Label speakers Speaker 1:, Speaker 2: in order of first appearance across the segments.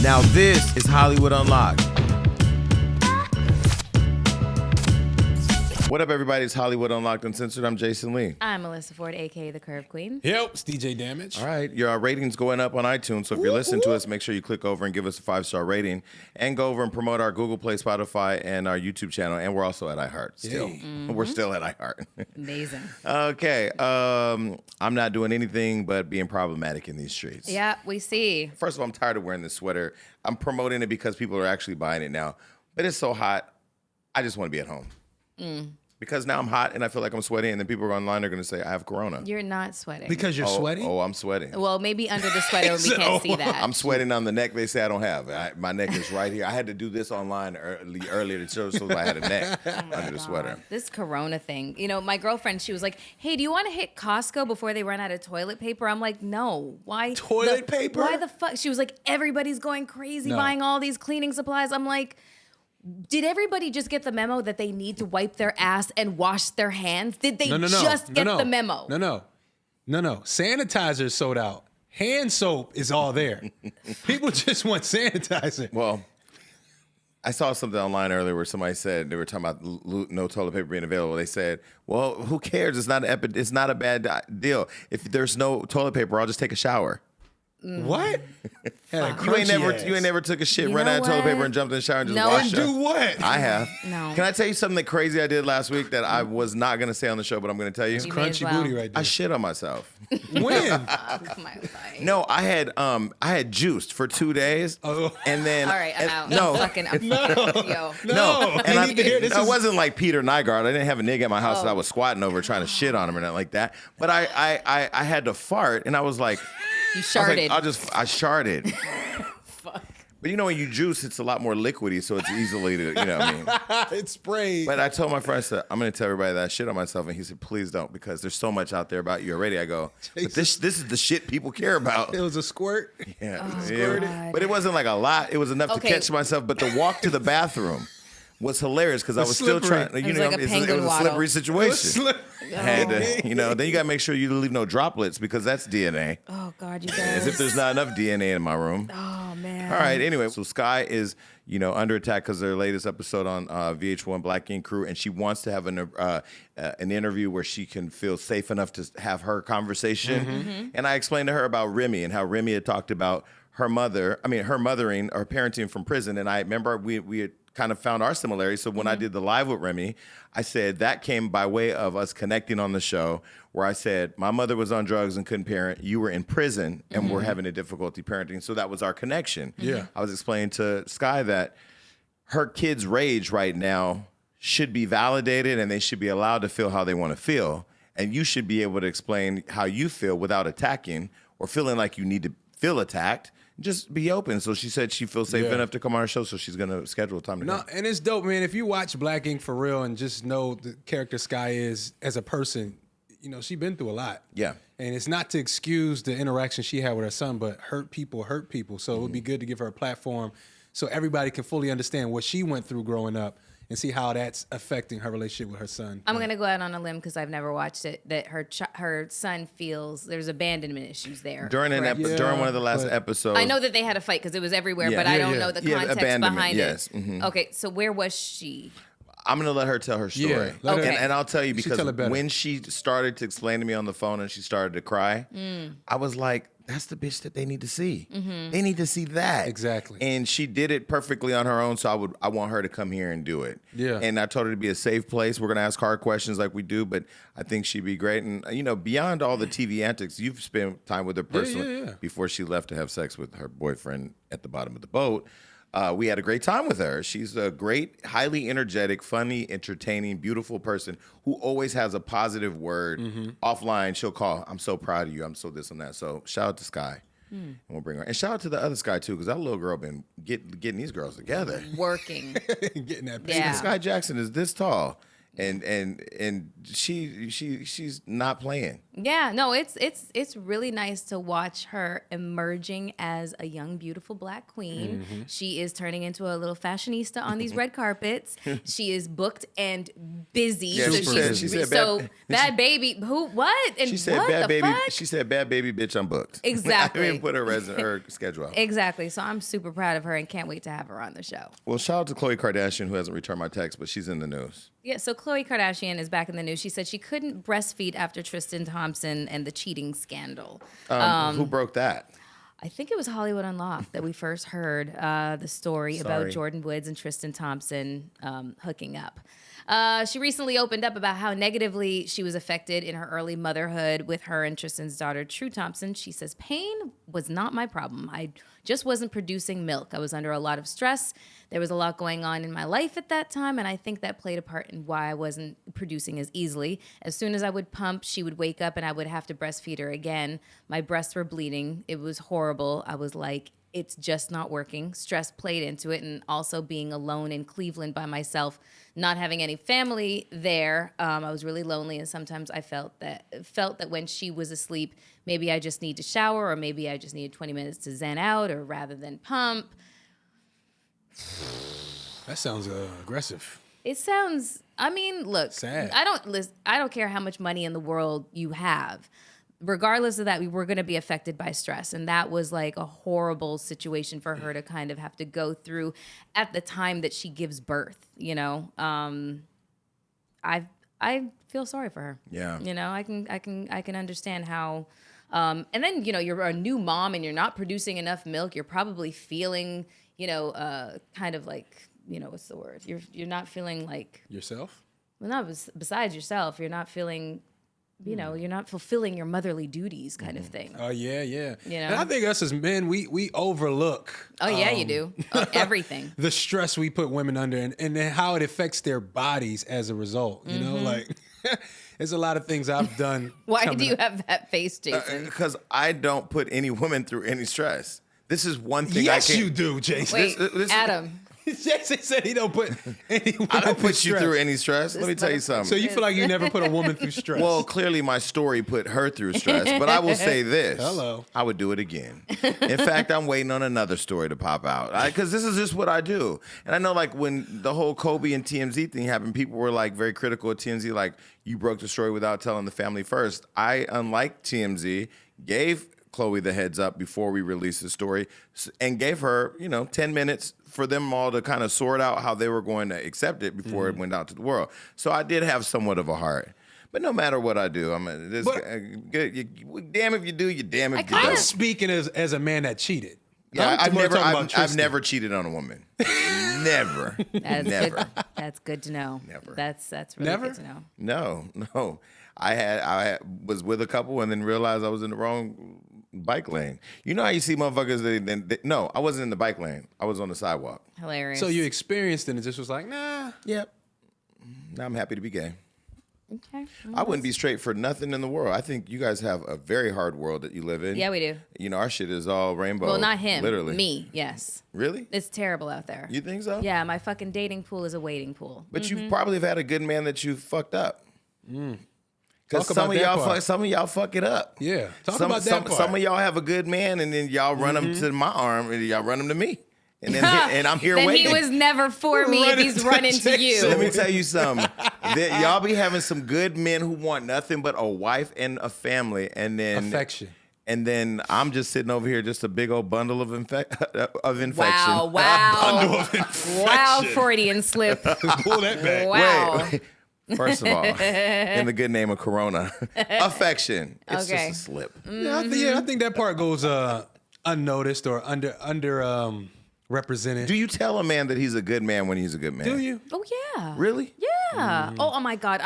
Speaker 1: Now this is Hollywood Unlocked. What up, everybody? It's Hollywood Unlocked Uncensored. I'm Jason Lee.
Speaker 2: I'm Melissa Ford, a.k.a. the Curve Queen.
Speaker 3: Yep, it's DJ Damage.
Speaker 1: All right, your ratings going up on iTunes, so if you're listening to us, make sure you click over and give us a 5-star rating, and go over and promote our Google Play, Spotify, and our YouTube channel, and we're also at iHeart. Still, we're still at iHeart.
Speaker 2: Amazing.
Speaker 1: Okay, I'm not doing anything but being problematic in these streets.
Speaker 2: Yeah, we see.
Speaker 1: First of all, I'm tired of wearing this sweater. I'm promoting it because people are actually buying it now, but it's so hot, I just want to be at home. Because now I'm hot and I feel like I'm sweaty, and then people online are going to say I have corona.
Speaker 2: You're not sweating.
Speaker 3: Because you're sweaty?
Speaker 1: Oh, I'm sweating.
Speaker 2: Well, maybe under the sweater we can't see that.
Speaker 1: I'm sweating on the neck. They say I don't have. My neck is right here. I had to do this online earlier to show so I had a neck under the sweater.
Speaker 2: This corona thing. You know, my girlfriend, she was like, hey, do you want to hit Costco before they run out of toilet paper? I'm like, no. Why?
Speaker 3: Toilet paper?
Speaker 2: Why the fuck? She was like, everybody's going crazy
Speaker 3: No.
Speaker 2: buying all these cleaning supplies. I'm like, did everybody just get the memo that they need to wipe their ass and wash their hands? Did they just get the memo?
Speaker 3: No. Sanitizer is sold out. Hand soap is all there. People just want sanitizer.
Speaker 1: Well, I saw something online earlier where somebody said they were talking about no toilet paper being available. They said, "Well, who cares? It's not a bad deal. If there's no toilet paper, I'll just take a shower."
Speaker 3: What?
Speaker 1: You ain't never took a shit,
Speaker 2: You
Speaker 1: ran
Speaker 2: know
Speaker 1: out of toilet
Speaker 2: what?
Speaker 1: paper, and jumped in the shower and just
Speaker 2: No.
Speaker 1: washed
Speaker 3: Do
Speaker 1: up.
Speaker 3: what?
Speaker 1: I have.
Speaker 2: No.
Speaker 1: Can I tell you something crazy I did last week that I was not going to say on the show, but I'm going to tell you?
Speaker 2: You may as
Speaker 3: Crunchy
Speaker 2: well.
Speaker 3: booty right there.
Speaker 1: I shit on myself.
Speaker 3: When?
Speaker 2: My life.
Speaker 1: No, I had juiced for 2 days,
Speaker 3: Oh.
Speaker 1: and then
Speaker 2: All right, I'm out.
Speaker 1: No,
Speaker 2: Yo.
Speaker 1: no, and
Speaker 3: I need to hear this.
Speaker 1: I wasn't like Peter Nygaard. I didn't have a nigga at my house that I was squatting over trying to shit on him or nothing like that. But I had to fart, and I was like,
Speaker 2: You sharted.
Speaker 1: I sharted.
Speaker 2: Fuck.
Speaker 1: But you know, when you juice, it's a lot more liquidy, so it's easily to, you know what I mean?
Speaker 3: It's sprayed.
Speaker 1: But I told my friend, I said, I'm going to tell everybody that I shit on myself. And he said, please don't, because there's so much out there about you already. I go, but this is the shit people care about.
Speaker 3: It was a squirt.
Speaker 1: Yeah.
Speaker 2: God.
Speaker 1: But it wasn't like a lot. It was enough
Speaker 2: Okay.
Speaker 1: to catch myself. But the walk to the bathroom was hilarious because I was still
Speaker 3: slippery.
Speaker 1: trying.
Speaker 2: It
Speaker 1: You
Speaker 2: was
Speaker 1: know,
Speaker 2: like a
Speaker 1: it
Speaker 2: penguin
Speaker 1: was a
Speaker 2: waddle.
Speaker 1: slippery situation. I had to, then you got to make sure you leave no droplets because that's DNA.
Speaker 2: Oh, God, you
Speaker 1: As
Speaker 2: guys.
Speaker 1: if there's not enough DNA in my room.
Speaker 2: Oh, man.
Speaker 1: All right. Anyway, so Sky is, under attack because their latest episode on VH1 Black Ink Crew, and she wants to have an interview where she can feel safe enough to have her conversation. And I explained to her about Remy and how Remy had talked about her mothering or parenting from prison. And I remember we had kind of found our similarities. So when I did the live with Remy, I said that came by way of us connecting on the show, where I said my mother was on drugs and couldn't parent. You were in prison and were having a difficulty parenting. So that was our connection.
Speaker 3: Yeah.
Speaker 1: I was explaining to Sky that her kids' rage right now should be validated and they should be allowed to feel how they want to feel. And you should be able to explain how you feel without attacking or feeling like you need to feel attacked. Just be open. So she said she feels safe enough to come on our show, so she's going to schedule time to
Speaker 3: No,
Speaker 1: come.
Speaker 3: and it's dope, man. If you watch Black Ink for real and just know the character Sky is as a person, she's been through a lot.
Speaker 1: Yeah.
Speaker 3: And it's not to excuse the interaction she had with her son, but hurt people. So it would be good to give her a platform so everybody can fully understand what she went through growing up and see how that's affecting her relationship with her son.
Speaker 2: I'm going to go out on a limb because I've never watched it, that her son feels there's abandonment issues there.
Speaker 1: During during one of the last episodes.
Speaker 2: I know that they had a fight because it was everywhere,
Speaker 1: Yeah.
Speaker 2: but I
Speaker 1: Yeah,
Speaker 2: don't know the
Speaker 1: Yeah,
Speaker 2: context
Speaker 1: abandonment,
Speaker 2: behind
Speaker 1: yes.
Speaker 2: it. Okay, so where was she?
Speaker 1: I'm going to let her tell her story.
Speaker 3: Yeah, let her-
Speaker 1: And I'll tell you, because
Speaker 3: tell it better.
Speaker 1: when she started to explain to me on the phone and she started to cry, I was like, that's the bitch that they need to see. They need to see that.
Speaker 3: Exactly.
Speaker 1: And she did it perfectly on her own, so I want her to come here and do it.
Speaker 3: Yeah.
Speaker 1: And I told her to be a safe place. We're going to ask hard questions like we do, but I think she'd be great. And, beyond all the TV antics, you've spent time with her personally
Speaker 3: yeah.
Speaker 1: before she left to have sex with her boyfriend at the bottom of the boat. We had a great time with her. She's a great, highly energetic, funny, entertaining, beautiful person who always has a positive word. Offline, she'll call, I'm so proud of you. I'm so this and that. So shout out to Sky. And we'll bring her. And shout out to the other Sky, too, because that little girl been getting these girls together.
Speaker 2: Working.
Speaker 3: Getting that paper.
Speaker 2: Yeah.
Speaker 1: Sky Jackson is this tall. And she's not playing.
Speaker 2: Yeah, no, it's really nice to watch her emerging as a young, beautiful Black queen.
Speaker 3: Mm-hmm.
Speaker 2: She is turning into a little fashionista on these red carpets. She is booked and busy.
Speaker 1: Yeah, she said
Speaker 2: bad baby. Who? What? And
Speaker 1: She said,
Speaker 2: what
Speaker 1: "Bad
Speaker 2: the
Speaker 1: baby."
Speaker 2: fuck?
Speaker 1: She said, "Bad baby, bitch, I'm booked."
Speaker 2: Exactly.
Speaker 1: I didn't put her schedule out.
Speaker 2: Exactly. So I'm super proud of her and can't wait to have her on the show.
Speaker 1: Well, shout out to Khloe Kardashian, who hasn't returned my text, but she's in the news.
Speaker 2: Yeah, so Khloe Kardashian is back in the news. She said she couldn't breastfeed after Tristan Thompson and the cheating scandal.
Speaker 1: Who broke that?
Speaker 2: I think it was Hollywood Unlocked that we first heard the story about Jordan Woods and Tristan Thompson hooking up. She recently opened up about how negatively she was affected in her early motherhood with her and Tristan's daughter, True Thompson. She says, pain was not my problem. I just wasn't producing milk. I was under a lot of stress. There was a lot going on in my life at that time, and I think that played a part in why I wasn't producing as easily. As soon as I would pump, she would wake up and I would have to breastfeed her again. My breasts were bleeding. It was horrible. I was like, it's just not working. Stress played into it, and also being alone in Cleveland by myself, not having any family there. I was really lonely, and sometimes I felt that when she was asleep, maybe I just need to shower, or maybe I just needed 20 minutes to zen out, or rather than pump.
Speaker 3: That sounds aggressive.
Speaker 2: It sounds. I mean, look.
Speaker 3: Sad.
Speaker 2: I don't care how much money in the world you have. Regardless of that, we were going to be affected by stress. And that was like a horrible situation for her to kind of have to go through at the time that she gives birth, you know? I feel sorry for her.
Speaker 1: Yeah.
Speaker 2: You know, I can understand how, and then, you know, you're a new mom and you're not producing enough milk. You're probably feeling, you know, kind of like, you know, what's the word? You're not feeling like
Speaker 3: Yourself?
Speaker 2: well, not besides yourself. You're not feeling, you know, you're not fulfilling your motherly duties kind of thing.
Speaker 3: Oh, yeah.
Speaker 2: You know?
Speaker 3: And I think us as men, we overlook.
Speaker 2: Oh, yeah, you do. Everything.
Speaker 3: The stress we put women under and then how it affects their bodies as a result. You know, like there's a lot of things I've done.
Speaker 2: Why do you have that face, Jason?
Speaker 1: Because I don't put any woman through any stress. This is one thing
Speaker 3: Yes,
Speaker 1: I can't.
Speaker 3: you do, Jason.
Speaker 2: Wait, Adam.
Speaker 3: Jason said he don't put any woman
Speaker 1: I don't put you
Speaker 3: stress.
Speaker 1: through any stress. Let me tell you something.
Speaker 3: So you feel like you never put a woman through stress?
Speaker 1: Well, clearly my story put her through stress, but I will say this.
Speaker 3: Hello.
Speaker 1: I would do it again. In fact, I'm waiting on another story to pop out because this is just what I do. And I know like when the whole Kobe and TMZ thing happened, people were like very critical of TMZ, like you broke the story without telling the family first. I, unlike TMZ, gave Khloe the heads up before we released the story and gave her, 10 minutes for them all to kind of sort out how they were going to accept it before it went out to the world. So I did have somewhat of a heart. But no matter what I do, damn if you do, you damn if you
Speaker 3: I'm
Speaker 1: don't.
Speaker 3: speaking as a man that cheated.
Speaker 1: Yeah,
Speaker 3: I'm talking about
Speaker 1: I've
Speaker 3: Tristan.
Speaker 1: never cheated on a woman. Never. Never.
Speaker 2: Good. That's good to know.
Speaker 1: Never.
Speaker 2: That's really
Speaker 3: Never?
Speaker 2: good to know.
Speaker 1: No. I was with a couple and then realized I was in the wrong bike lane. You know how you see motherfuckers, no, I wasn't in the bike lane. I was on the sidewalk.
Speaker 2: Hilarious.
Speaker 3: So you experienced it and just was like, nah.
Speaker 1: Yep. Now I'm happy to be gay.
Speaker 2: Okay.
Speaker 1: I wouldn't be straight for nothing in the world. I think you guys have a very hard world that you live in.
Speaker 2: Yeah, we do.
Speaker 1: Our shit is all rainbow.
Speaker 2: Well, not him.
Speaker 1: Literally.
Speaker 2: Me, yes.
Speaker 1: Really?
Speaker 2: It's terrible out there.
Speaker 1: You think so?
Speaker 2: Yeah, my fucking dating pool is a waiting pool.
Speaker 1: But you probably have had a good man that you fucked up. Because
Speaker 3: Talk about that part.
Speaker 1: some of y'all fuck it up.
Speaker 3: Yeah. Talk about that part.
Speaker 1: Some of y'all have a good man, and then y'all run him to my arm, and y'all run him to me, and then and I'm here
Speaker 2: then
Speaker 1: waiting.
Speaker 2: he was never for me if he's running to you.
Speaker 1: So let me tell you something. Y'all be having some good men who want nothing but a wife and a family, and then
Speaker 3: Affection.
Speaker 1: And then I'm just sitting over here, just a big old bundle of infection.
Speaker 2: Wow.
Speaker 3: Bundle of infection.
Speaker 2: Wow, Freudian slip.
Speaker 3: Pull that back.
Speaker 2: Wow.
Speaker 1: Wait. First of all, in the good name of Corona, affection. It's
Speaker 2: Okay.
Speaker 1: just a slip.
Speaker 3: Yeah, I think that part goes unnoticed or under represented.
Speaker 1: Do you tell a man that he's a good man when he's a good man?
Speaker 3: Do you?
Speaker 2: Oh, yeah.
Speaker 1: Really?
Speaker 2: Yeah. Oh my God.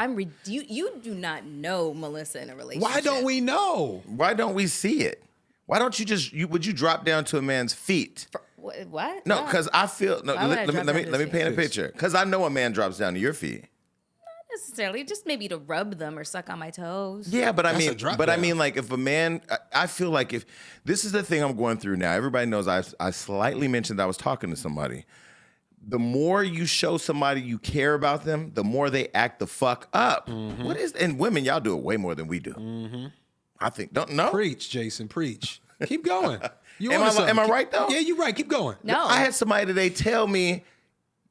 Speaker 2: You do not know Melissa in a relationship.
Speaker 3: Why don't we know?
Speaker 1: Why don't we see it? Why don't you would you drop down to a man's feet?
Speaker 2: What?
Speaker 1: No, because I feel no.
Speaker 2: Why would I drop
Speaker 1: Let
Speaker 2: down to
Speaker 1: me
Speaker 2: his
Speaker 1: paint a
Speaker 3: feet?
Speaker 1: picture. Because I know a man drops down to your feet.
Speaker 2: Necessarily, just maybe to rub them or suck on my toes.
Speaker 1: Yeah, but I
Speaker 3: That's a
Speaker 1: mean,
Speaker 3: drop
Speaker 1: but I
Speaker 3: down.
Speaker 1: mean, like if a man, I feel like if this is the thing I'm going through now. Everybody knows I slightly mentioned I was talking to somebody. The more you show somebody you care about them, the more they act the fuck up. What is and women, y'all do it way more than we do. I think. Don't know.
Speaker 3: Preach, Jason, preach. Keep going.
Speaker 1: Am I right, though?
Speaker 3: Yeah, you're right. Keep going.
Speaker 2: No.
Speaker 1: I had somebody today tell me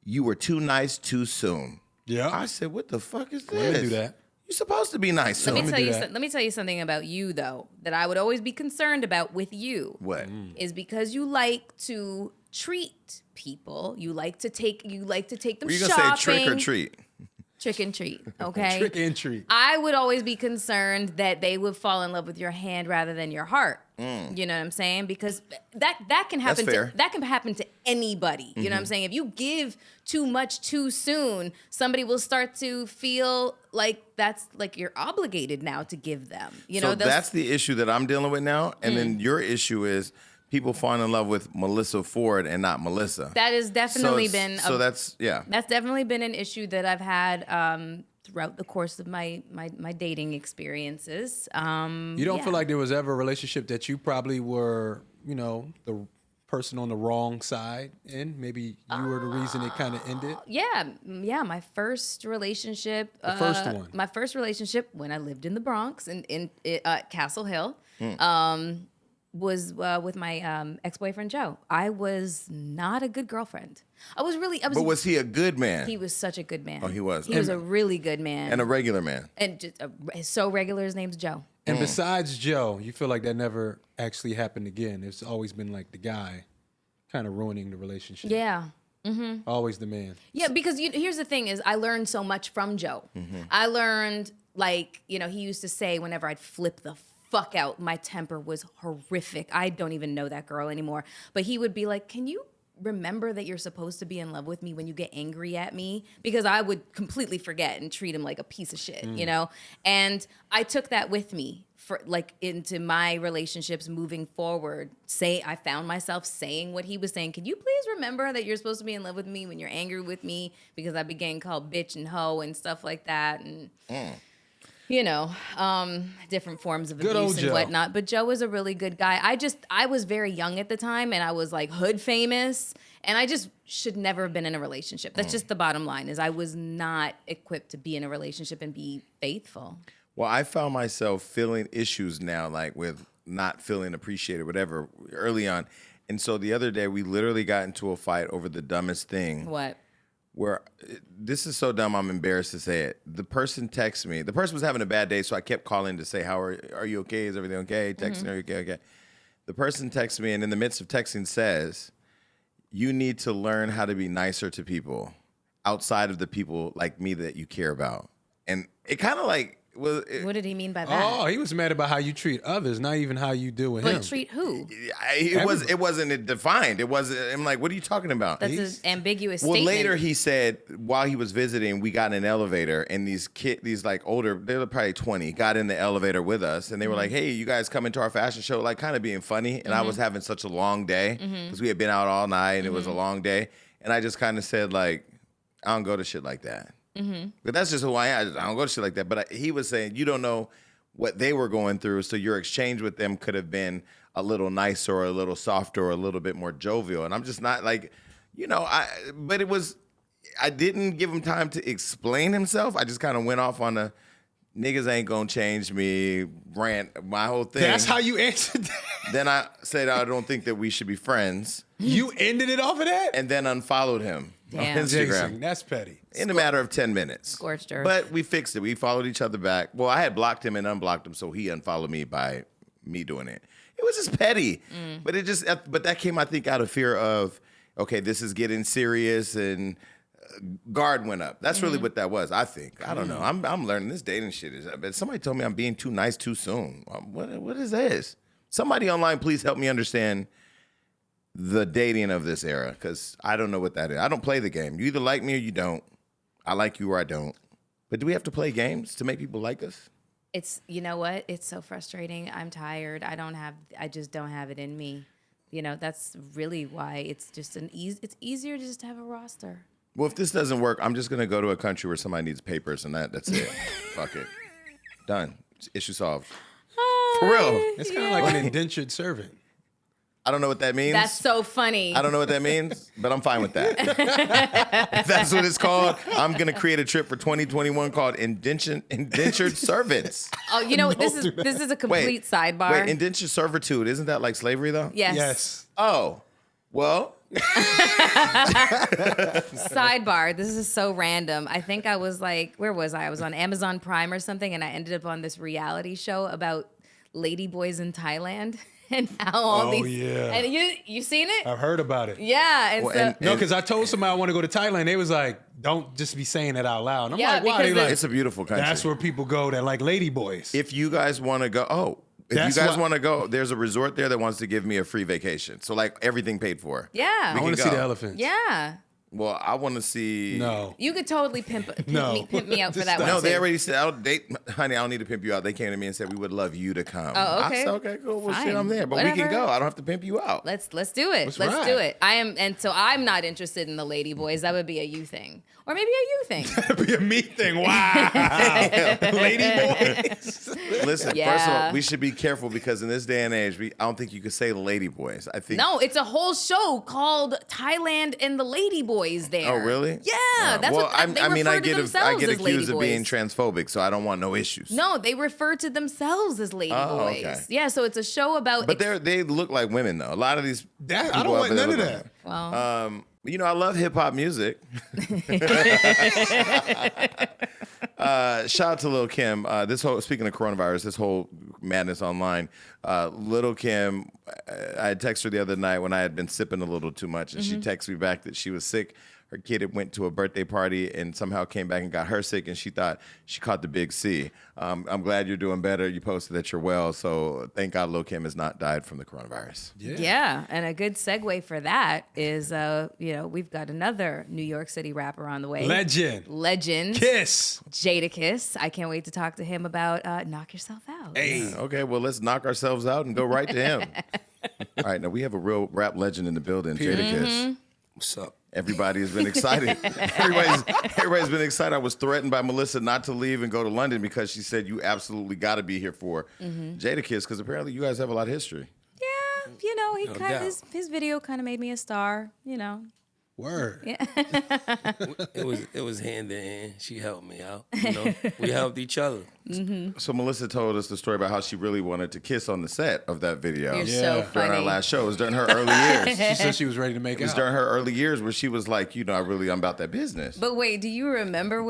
Speaker 1: you were too nice too soon.
Speaker 3: Yeah.
Speaker 1: I said, what the fuck is this?
Speaker 3: We're gonna do that.
Speaker 1: You're supposed to be nice soon.
Speaker 2: Let
Speaker 3: that.
Speaker 2: me tell you something about you though that I would always be concerned about with you.
Speaker 1: What?
Speaker 2: Is because you like to treat people. You like to take them
Speaker 1: Were you going
Speaker 2: shopping.
Speaker 1: to say trick or treat?
Speaker 2: Trick and treat, okay?
Speaker 3: Trick and treat.
Speaker 2: I would always be concerned that they would fall in love with your hand rather than your heart. You know what I'm saying? Because that can happen.
Speaker 1: That's fair.
Speaker 2: That can happen to anybody. You know what I'm saying? If you give too much too soon, somebody will start to feel like that's like you're obligated now to give them.
Speaker 1: So that's the issue that I'm dealing with now. And then your issue is people falling in love with Melissa Ford and not Melissa.
Speaker 2: That has definitely been.
Speaker 1: That's
Speaker 2: definitely been an issue that I've had throughout the course of my dating experiences.
Speaker 3: You don't feel like there was ever a relationship that you probably were, the person on the wrong side in? Maybe you were the reason it kind of ended?
Speaker 2: Yeah. My first relationship.
Speaker 3: The first one.
Speaker 2: My first relationship when I lived in the Bronx in Castle Hill. Was with my ex-boyfriend Joe. I was not a good girlfriend.
Speaker 1: But was he a good man?
Speaker 2: He was such a good man.
Speaker 1: Oh, he was.
Speaker 2: He was a really good man.
Speaker 1: And a regular man.
Speaker 2: And just so regular, his name's Joe.
Speaker 3: And besides Joe, you feel like that never actually happened again. It's always been like the guy kind of ruining the relationship.
Speaker 2: Yeah.
Speaker 3: Always the man.
Speaker 2: Yeah, because here's the thing is I learned so much from Joe. I learned, he used to say whenever I'd flip the fuck out, my temper was horrific. I don't even know that girl anymore. But he would be like, can you remember that you're supposed to be in love with me when you get angry at me? Because I would completely forget and treat him like a piece of shit, And I took that with me for into my relationships moving forward. I found myself saying what he was saying. Can you please remember that you're supposed to be in love with me when you're angry with me? Because I began called bitch and hoe and stuff like that. And different forms of abuse and whatnot. But Joe was a really good guy. I was very young at the time, and I was like hood famous, and I just should never have been in a relationship. That's just the bottom line, is I was not equipped to be in a relationship and be faithful.
Speaker 1: Well, I found myself feeling issues now, like with not feeling appreciated, whatever, early on. And so the other day, we literally got into a fight over the dumbest thing.
Speaker 2: What?
Speaker 1: Where this is so dumb, I'm embarrassed to say it. The person texts me. The person was having a bad day, so I kept calling to say, "How are you okay? Is everything okay?" Texting, "Are you okay?" Okay. The person texts me, and in the midst of texting, says, "You need to learn how to be nicer to people outside of the people like me that you care about." And it kind of like. What
Speaker 2: did he mean by that?
Speaker 3: Oh, he was mad about how you treat others, not even how you deal with him.
Speaker 2: But treat who?
Speaker 1: It wasn't defined. It wasn't. I'm like, what are you talking about?
Speaker 2: That's an ambiguous
Speaker 1: well,
Speaker 2: statement.
Speaker 1: later he said while he was visiting, we got in an elevator, and these like older, they were probably 20, got in the elevator with us, and they were like, "Hey, you guys come into our fashion show," like kind of being funny. And I was having such a long day because we had been out all night, and it was a long day. And I just kind of said like, "I don't go to shit like that." But that's just who I am. I don't go to shit like that. But he was saying, you don't know what they were going through, so your exchange with them could have been a little nicer or a little softer or a little bit more jovial. And I'm just not like, but it was, I didn't give him time to explain himself. I just kind of went off on the niggas ain't gonna change me rant, my whole thing.
Speaker 3: That's how you answered that?
Speaker 1: Then I said, I don't think that we should be friends.
Speaker 3: You ended it off of that?
Speaker 1: And then unfollowed him on Instagram.
Speaker 3: Jason, that's petty.
Speaker 1: In a matter of 10 minutes.
Speaker 2: Scorched earth.
Speaker 1: But we fixed it. We followed each other back. Well, I had blocked him and unblocked him, so he unfollowed me by me doing it. It was just petty. But that came, I think, out of fear of, okay, this is getting serious, and guard went up. That's really what that was, I think. I don't know. I'm learning this dating shit. But somebody told me I'm being too nice too soon. What is this? Somebody online, please help me understand the dating of this era, because I don't know what that is. I don't play the game. You either like me or you don't. I like you or I don't. But do we have to play games to make people like us?
Speaker 2: You know what? It's so frustrating. I'm tired. I just don't have it in me. That's really why it's just it's easier to just have a roster.
Speaker 1: Well, if this doesn't work, I'm just going to go to a country where somebody needs papers, and that's it. Fuck it. Done. Issue solved. For real.
Speaker 3: It's kind of like an indentured servant.
Speaker 1: I don't know what that means.
Speaker 2: That's so funny.
Speaker 1: I don't know what that means, but I'm fine with that. If that's what it's called, I'm going to create a trip for 2021 called Indentured Servants.
Speaker 2: Oh, you know, this is a complete sidebar.
Speaker 1: Wait, indentured servitude, isn't that like slavery though?
Speaker 2: Yes.
Speaker 1: Oh, well.
Speaker 2: Sidebar, this is so random. I think I was like, where was I? I was on Amazon Prime or something, and I ended up on this reality show about ladyboys in Thailand. And how all these,
Speaker 3: yeah.
Speaker 2: And you seen it?
Speaker 3: I've heard about it.
Speaker 2: Yeah. And
Speaker 3: No, because I told somebody I want to go to Thailand. They was like, don't just be saying it out loud. And I'm
Speaker 2: Yeah,
Speaker 3: like, why?
Speaker 2: because
Speaker 3: They like,
Speaker 1: It's a beautiful country.
Speaker 3: that's where people go that like lady boys.
Speaker 1: If you guys want to go, want to go, there's a resort there that wants to give me a free vacation. So like everything paid for.
Speaker 2: Yeah.
Speaker 3: I want to see the elephants.
Speaker 2: Yeah.
Speaker 1: Well, I want to see.
Speaker 3: No.
Speaker 2: You could totally pimp me out for that one.
Speaker 1: No,
Speaker 2: too.
Speaker 1: they already said, honey, I don't need to pimp you out. They came to me and said, we would love you to come.
Speaker 2: Oh, okay.
Speaker 1: I said, okay, cool. Well,
Speaker 2: Fine.
Speaker 1: shit, I'm there. But we
Speaker 2: Whatever.
Speaker 1: can go. I don't have to pimp you out.
Speaker 2: Let's do it.
Speaker 3: Let's
Speaker 2: Let's do
Speaker 3: ride.
Speaker 2: it. I'm not interested in the lady boys. That would be a you thing. Or maybe a you thing.
Speaker 3: That'd be a me thing. Wow. Lady boys.
Speaker 1: Listen,
Speaker 2: Yeah.
Speaker 1: first of all, we should be careful because in this day and age, I don't think you could say lady boys. I think.
Speaker 2: No, it's a whole show called Thailand and the Lady Boys there.
Speaker 1: Oh, really?
Speaker 2: Yeah, that's
Speaker 1: well,
Speaker 2: what
Speaker 1: I
Speaker 2: they
Speaker 1: mean,
Speaker 2: refer
Speaker 1: I
Speaker 2: to
Speaker 1: get
Speaker 2: themselves as
Speaker 1: accused
Speaker 2: lady
Speaker 1: of being
Speaker 2: boys.
Speaker 1: transphobic, so I don't want no issues.
Speaker 2: No, they refer to themselves as lady boys.
Speaker 1: Okay.
Speaker 2: Yeah, so it's a show about.
Speaker 1: But they look like women though. A lot of these.
Speaker 3: I
Speaker 1: people
Speaker 3: don't
Speaker 1: out
Speaker 3: want
Speaker 1: there
Speaker 3: none of
Speaker 1: look
Speaker 3: that.
Speaker 1: like-
Speaker 2: well,
Speaker 1: You know, I love hip hop music. Shout out to Lil' Kim. Speaking of coronavirus, this whole madness online. Lil' Kim, I had texted her the other night when I had been sipping a little too much, and she texted me back that she was sick. Her kid had went to a birthday party and somehow came back and got her sick, and she thought she caught the big C. I'm glad you're doing better. You posted that you're well, so thank God Lil' Kim has not died from the coronavirus.
Speaker 2: yeah, and a good segue for that is, we've got another New York City rapper on the way. Legend.
Speaker 3: Kiss.
Speaker 2: Jadakiss. I can't wait to talk to him about Knock Yourself Out.
Speaker 3: Hey.
Speaker 1: Okay, well, let's knock ourselves out and go right to him. All right, now we have a real rap legend in the building, Jadakiss.
Speaker 4: What's up?
Speaker 1: Everybody has been excited. Everybody's been excited. I was threatened by Melissa not to leave and go to London because she said you absolutely got to be here for Jadakiss because apparently you guys have a lot of history.
Speaker 2: Yeah, he
Speaker 4: No
Speaker 2: kind of
Speaker 4: doubt.
Speaker 2: his video kind of made me a star.
Speaker 3: Word.
Speaker 2: Yeah.
Speaker 4: It was hand in hand. She helped me out. We helped each other.
Speaker 1: So Melissa told us the story about how she really wanted to kiss on the set of that video.
Speaker 2: You're
Speaker 3: Yeah.
Speaker 2: so
Speaker 1: During
Speaker 2: funny.
Speaker 1: our last show. It was during her early years.
Speaker 3: She said she was ready to make
Speaker 1: It was
Speaker 3: out.
Speaker 1: during her early years where she was like, I'm about that business.
Speaker 2: But wait, do you remember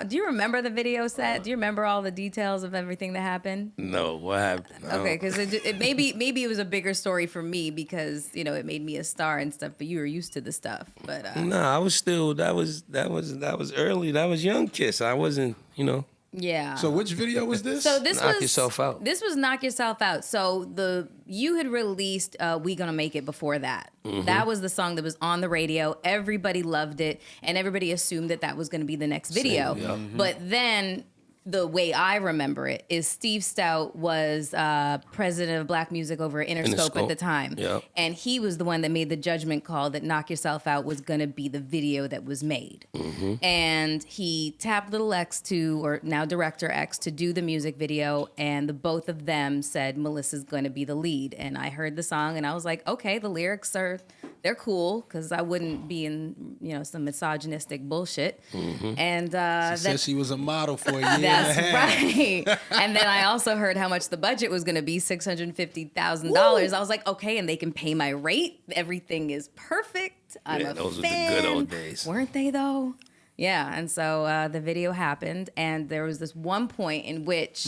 Speaker 2: do you remember the video set? Do you remember all the details of everything that happened?
Speaker 4: No, what happened?
Speaker 2: Okay, because it maybe it was a bigger story for me because it made me a star and stuff. But you were used to the stuff. But
Speaker 4: Nah, I was still. That was early. That was young Kiss. I wasn't.
Speaker 2: yeah.
Speaker 3: So which video was this?
Speaker 2: So this
Speaker 4: Knock
Speaker 2: was
Speaker 4: Yourself Out.
Speaker 2: This was Knock Yourself Out. So you had released We Gonna Make It before that. That was the song that was on the radio. Everybody loved it, and everybody assumed that was gonna be the next video. But then the way I remember it is Steve Stout was president of Black Music over at Interscope at the time.
Speaker 4: Yep.
Speaker 2: And he was the one that made the judgment call that Knock Yourself Out was going to be the video that was made. And he tapped Little X or now Director X to do the music video. And the both of them said Melissa's going to be the lead. And I heard the song and I was like, okay, the lyrics they're cool because I wouldn't be in, some misogynistic bullshit. And
Speaker 3: She said she was a model for a year and a
Speaker 2: that's
Speaker 3: half.
Speaker 2: right. And then I also heard how much the budget was going to be, $650,000. I was like, okay, and they can pay my rate. Everything is perfect. I'm a
Speaker 4: those were
Speaker 2: fan.
Speaker 4: the good old days.
Speaker 2: Weren't they though? Yeah. And so the video happened, and there was this one point in which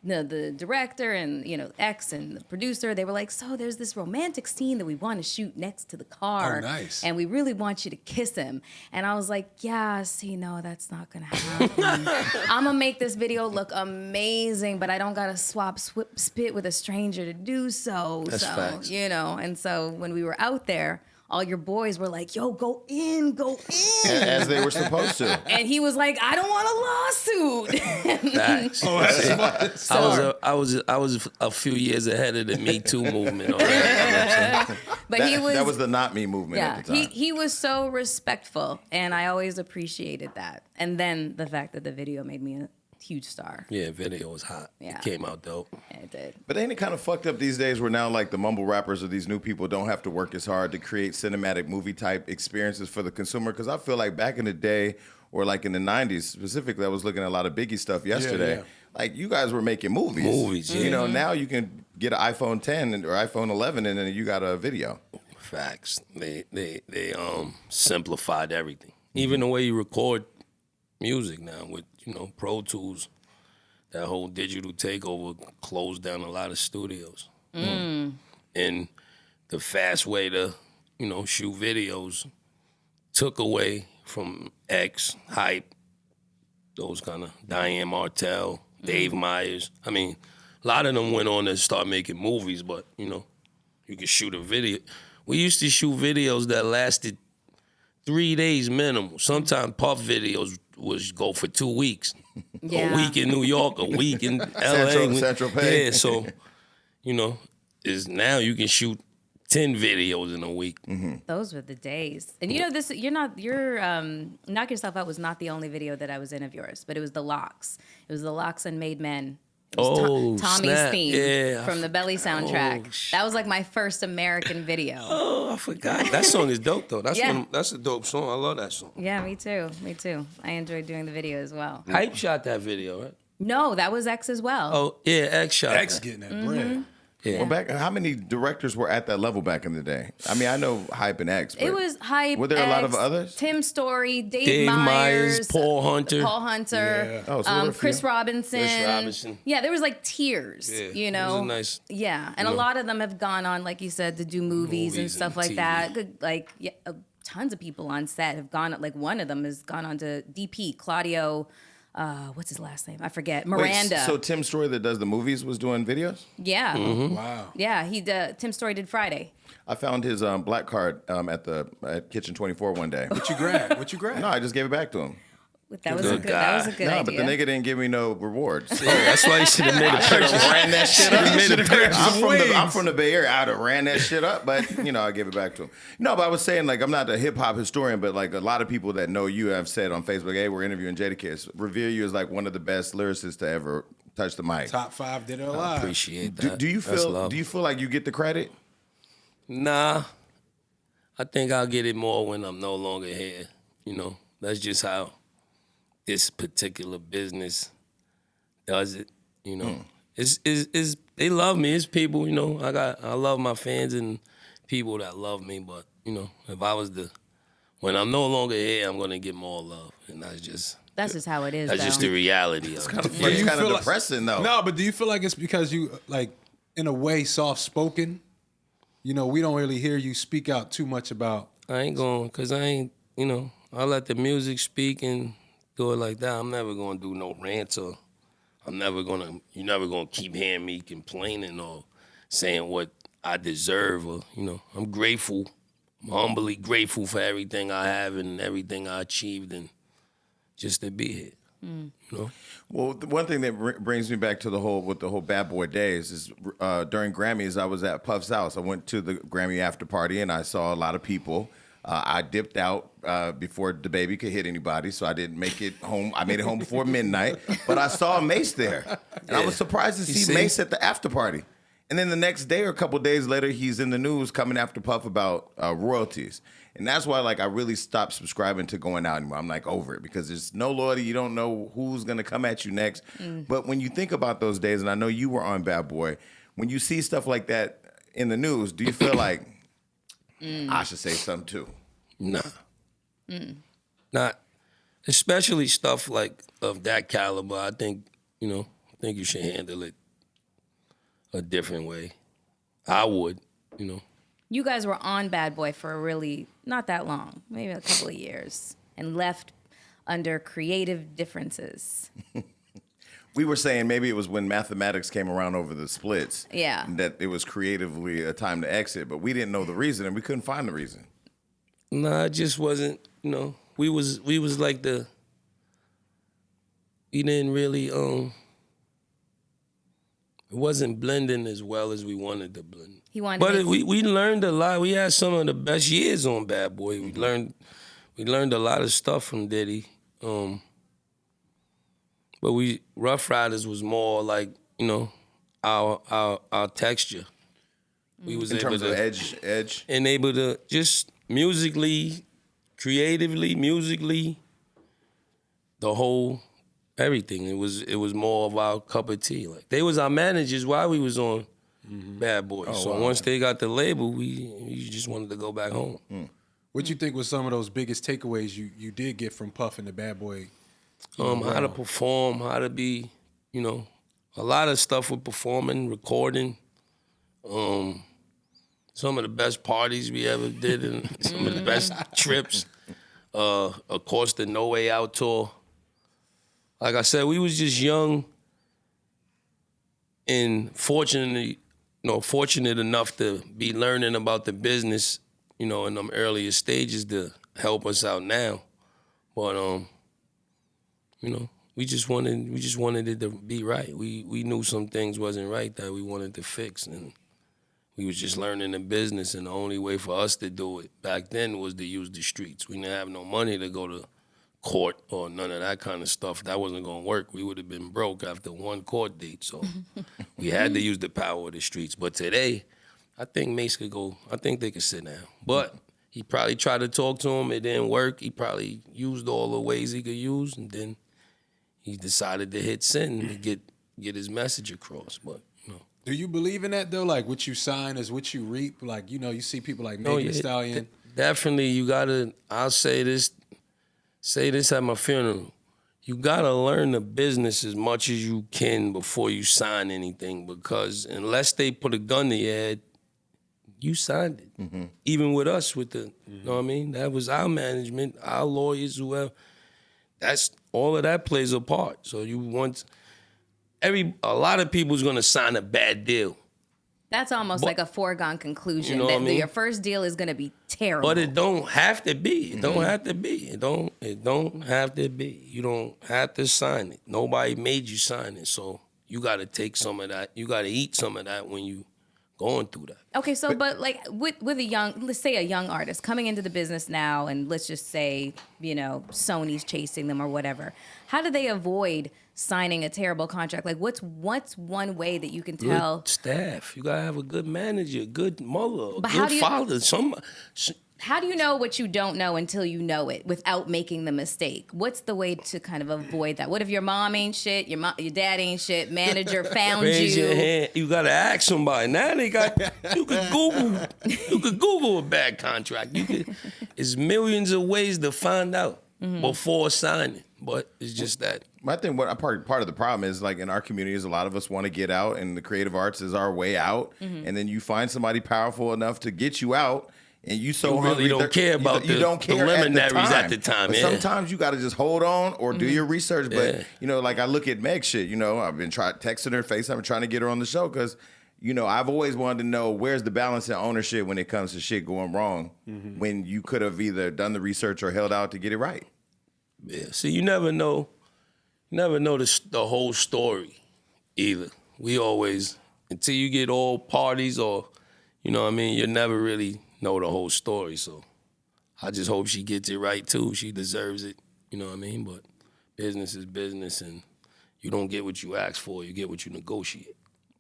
Speaker 2: the director and X and the producer, they were like, so there's this romantic scene that we want to shoot next to the car.
Speaker 3: Oh, nice.
Speaker 2: And we really want you to kiss him. And I was like, yeah, see, no, that's not gonna happen. I'm gonna make this video look amazing, but I don't gotta spit with a stranger to do so.
Speaker 4: That's
Speaker 2: so
Speaker 4: facts.
Speaker 2: and so when we were out there, all your boys were like, yo, go in.
Speaker 1: As they were supposed to.
Speaker 2: And he was like, I don't want a lawsuit.
Speaker 4: Facts.
Speaker 3: Oh, that's smart.
Speaker 4: I was a few years ahead of the Me Too movement. On that,
Speaker 2: But
Speaker 1: That was the not me movement
Speaker 2: yeah,
Speaker 1: at the time.
Speaker 2: he was so respectful, and I always appreciated that. And then the fact that the video made me huge star.
Speaker 4: Yeah, video was hot.
Speaker 2: Yeah.
Speaker 4: It came out dope.
Speaker 2: Yeah, it did.
Speaker 1: But ain't it kind of fucked up these days where now like the mumble rappers or these new people don't have to work as hard to create cinematic movie type experiences for the consumer? Because I feel like back in the day or like in the 90s specifically, I was looking at a lot of Biggie stuff yesterday.
Speaker 3: yeah.
Speaker 1: Like you guys were making movies.
Speaker 4: Movies, yeah.
Speaker 1: You know, now you can get an iPhone 10 or iPhone 11 and then you got a video.
Speaker 4: Facts. They simplified everything. Even the way you record music now with, Pro Tools, that whole digital takeover closed down a lot of studios. And the fast way to, shoot videos took away from X, Hype, those kind of Diane Martell, Dave Myers. I mean, a lot of them went on to start making movies, but, you could shoot a video. We used to shoot videos that lasted 3 days minimum. Sometimes Puff videos would go for 2 weeks.
Speaker 2: Yeah.
Speaker 4: A week in New York, a week in LA.
Speaker 1: Central Pay.
Speaker 4: Yeah, so, is now you can shoot 10 videos in a week.
Speaker 2: Those were the days. And Knock Yourself Out was not the only video that I was in of yours, but it was the Locks. It was the Locks and Made Men. It was Tommy's
Speaker 4: snap.
Speaker 2: theme
Speaker 4: Yeah,
Speaker 2: from the Belly soundtrack. That was like my first American video.
Speaker 4: Oh, I forgot. That song is dope, though. That's
Speaker 2: Yeah.
Speaker 4: that's a dope song. I love that song.
Speaker 2: Yeah, me too. I enjoyed doing the video as well.
Speaker 4: Hype shot that video, right?
Speaker 2: No, that was X as well.
Speaker 4: Oh, yeah, X shot
Speaker 3: X
Speaker 4: that.
Speaker 3: getting that bread.
Speaker 4: Yeah.
Speaker 1: Well, how many directors were at that level back in the day? I mean, I know Hype and X, but
Speaker 2: It was Hype.
Speaker 1: were there a lot of
Speaker 2: X,
Speaker 1: others?
Speaker 2: Tim Story,
Speaker 4: Dave
Speaker 2: Dave
Speaker 4: Myers, Paul Hunter.
Speaker 3: Yeah.
Speaker 1: Oh, so there were a
Speaker 2: Chris
Speaker 1: few.
Speaker 2: Robinson.
Speaker 4: Chris Robinson.
Speaker 2: Yeah, there was like tiers,
Speaker 4: Yeah,
Speaker 2: you
Speaker 4: it
Speaker 2: know.
Speaker 4: was a nice-
Speaker 2: Yeah, and a lot of them have gone on, like you said, to do movies and
Speaker 4: Movies
Speaker 2: stuff
Speaker 4: and
Speaker 2: like
Speaker 4: TV.
Speaker 2: that. Like, yeah, tons of people on set have gone. Like one of them has gone on to DP, Claudio. What's his last name? I forget. Miranda.
Speaker 1: Wait, so Tim Story that does the movies was doing videos?
Speaker 2: Yeah.
Speaker 3: Wow.
Speaker 2: Yeah, Tim Story did Friday.
Speaker 1: I found his black card at Kitchen 24 one day.
Speaker 3: What you grab?
Speaker 1: No, I just gave it back to him.
Speaker 2: That was a good
Speaker 1: No,
Speaker 2: idea.
Speaker 1: but the nigga didn't give me no rewards.
Speaker 4: Yeah, that's why you should have made a purchase.
Speaker 1: Ran that shit up. I'm
Speaker 3: wings.
Speaker 1: from the Bay Area. I'd have ran that shit up, but I gave it back to him. No, but I was saying like I'm not a hip hop historian, but like a lot of people that know you have said on Facebook, hey, we're interviewing Jadakiss, revere you as like one of the best lyricists to ever touch the mic.
Speaker 3: Top 5 did it alive.
Speaker 4: Appreciate that.
Speaker 1: Do you
Speaker 4: That's
Speaker 1: feel
Speaker 4: love.
Speaker 1: do you feel like you get the credit?
Speaker 4: Nah, I think I'll get it more when I'm no longer here. That's just how this particular business does it. It's they love me. It's people. I love my fans and people that love me. But if I was when I'm no longer here, I'm gonna get more love, and that's just
Speaker 2: how it is.
Speaker 4: that's just the reality of it.
Speaker 1: It's kind of depressing though.
Speaker 3: No, but do you feel like it's because you, like, in a way, soft-spoken? We don't really hear you speak out too much about...
Speaker 4: I ain't going, because I ain't, I let the music speak and do it like that. I'm never going to do no rants or you're never going to keep hearing me complaining or saying what I deserve or, I'm grateful. I'm humbly grateful for everything I have and everything I achieved and just to be here.
Speaker 1: Well, the one thing that brings me back to the whole Bad Boy days is during Grammys, I was at Puff's house. I went to the Grammy after party and I saw a lot of people. I dipped out before the baby could hit anybody, so I didn't make it home. I made it home before midnight, but I saw Mase there. And I was surprised to see Mase at the after party. And then the next day or a couple days later, he's in the news coming after Puff about royalties. And that's why, like, I really stopped subscribing to going out anymore. I'm like over it because there's no loyalty. You don't know who's gonna come at you next. But when you think about those days, and I know you were on Bad Boy, when you see stuff like that in the news, do you feel like I should say something too?
Speaker 4: Nah. Not, especially stuff like of that caliber. I think, you should handle it a different way. I would.
Speaker 2: You guys were on Bad Boy for really not that long, maybe a couple of years, and left under creative differences.
Speaker 1: We were saying maybe it was when mathematics came around over the splits.
Speaker 2: Yeah.
Speaker 1: That it was creatively a time to exit, but we didn't know the reason and we couldn't find the reason.
Speaker 4: Nah, it just wasn't, we was like we didn't really, it wasn't blending as well as we wanted to blend.
Speaker 2: He wanted
Speaker 4: But
Speaker 2: to make,
Speaker 4: we learned a lot. We had some of the best years on Bad Boy. We learned a lot of stuff from Diddy. But Rough Riders was more like, our texture. We was
Speaker 1: In
Speaker 4: able
Speaker 1: terms
Speaker 4: to
Speaker 1: of edge.
Speaker 4: and able to just musically, creatively, the whole everything. It was more of our cup of tea. Like they was our managers while we was on Bad Boys. So once they got the label, we just wanted to go back home.
Speaker 3: What you think was some of those biggest takeaways you did get from Puff and the Bad Boy?
Speaker 4: How to perform, how to be, a lot of stuff with performing, recording. Some of the best parties we ever did and some of the best trips. Of course, the No Way Out tour. Like I said, we was just young and fortunate enough to be learning about the business, in them earlier stages to help us out now. But we just wanted it to be right. We knew some things wasn't right that we wanted to fix, and we was just learning the business, and the only way for us to do it back then was to use the streets. We didn't have no money to go to court or none of that kind of stuff. That wasn't gonna work. We would have been broke after one court date. So we had to use the power of the streets. But today, I think Mase could go. I think they could sit down. But he probably tried to talk to him. It didn't work. He probably used all the ways he could use, and then he decided to hit send to get his message across. But
Speaker 3: Do you believe in that though? Like what you sign is what you reap. Like you see people like Megan Thee Stallion.
Speaker 4: Definitely, you gotta. I'll say this at my funeral. You gotta learn the business as much as you can before you sign anything, because unless they put a gun to your head, you signed it. Even with us, with the, you know what I mean? That was our management, our lawyers, whoever. That's all of that plays a part. So a lot of people's gonna sign a bad deal.
Speaker 2: That's almost like a foregone conclusion.
Speaker 4: You know what I mean?
Speaker 2: Your first deal is going to be terrible.
Speaker 4: But it don't have to be. It don't have to be. It don't have to be. You don't have to sign it. Nobody made you sign it. So you got to take some of that. You got to eat some of that when you going through that.
Speaker 2: Okay, so but like with let's say a young artist coming into the business now, and let's just say, Sony's chasing them or whatever. How do they avoid signing a terrible contract? Like what's one way that you can tell?
Speaker 4: Good staff. You gotta have a good manager, a good mother, a
Speaker 2: But
Speaker 4: good father.
Speaker 2: How do you know what you don't know until you know it without making the mistake? What's the way to kind of avoid that? What if your mom ain't shit, your dad ain't shit, manager found
Speaker 4: Raise
Speaker 2: you?
Speaker 4: your hand. You gotta ask somebody. Now they got you could Google a bad contract. There's millions of ways to find out before signing. But it's just that.
Speaker 1: I think what part of the problem is, like in our communities, a lot of us want to get out, and the creative arts is our way out. And then you find somebody powerful enough to get you out, and you so
Speaker 4: really don't care about the preliminaries at the time.
Speaker 1: But sometimes you got to just hold on or do your research. But like I look at Meg shit. I've been texting her, FaceTime, trying to get her on the show because I've always wanted to know where's the balance in ownership when it comes to shit going wrong. When you could have either done the research or held out to get it right.
Speaker 4: Yeah. See, you never know. The whole story either. We always, until you get all parties or, you never really know the whole story. So I just hope she gets it right too. She deserves it, But business is business, and you don't get what you ask for, you get what you negotiate.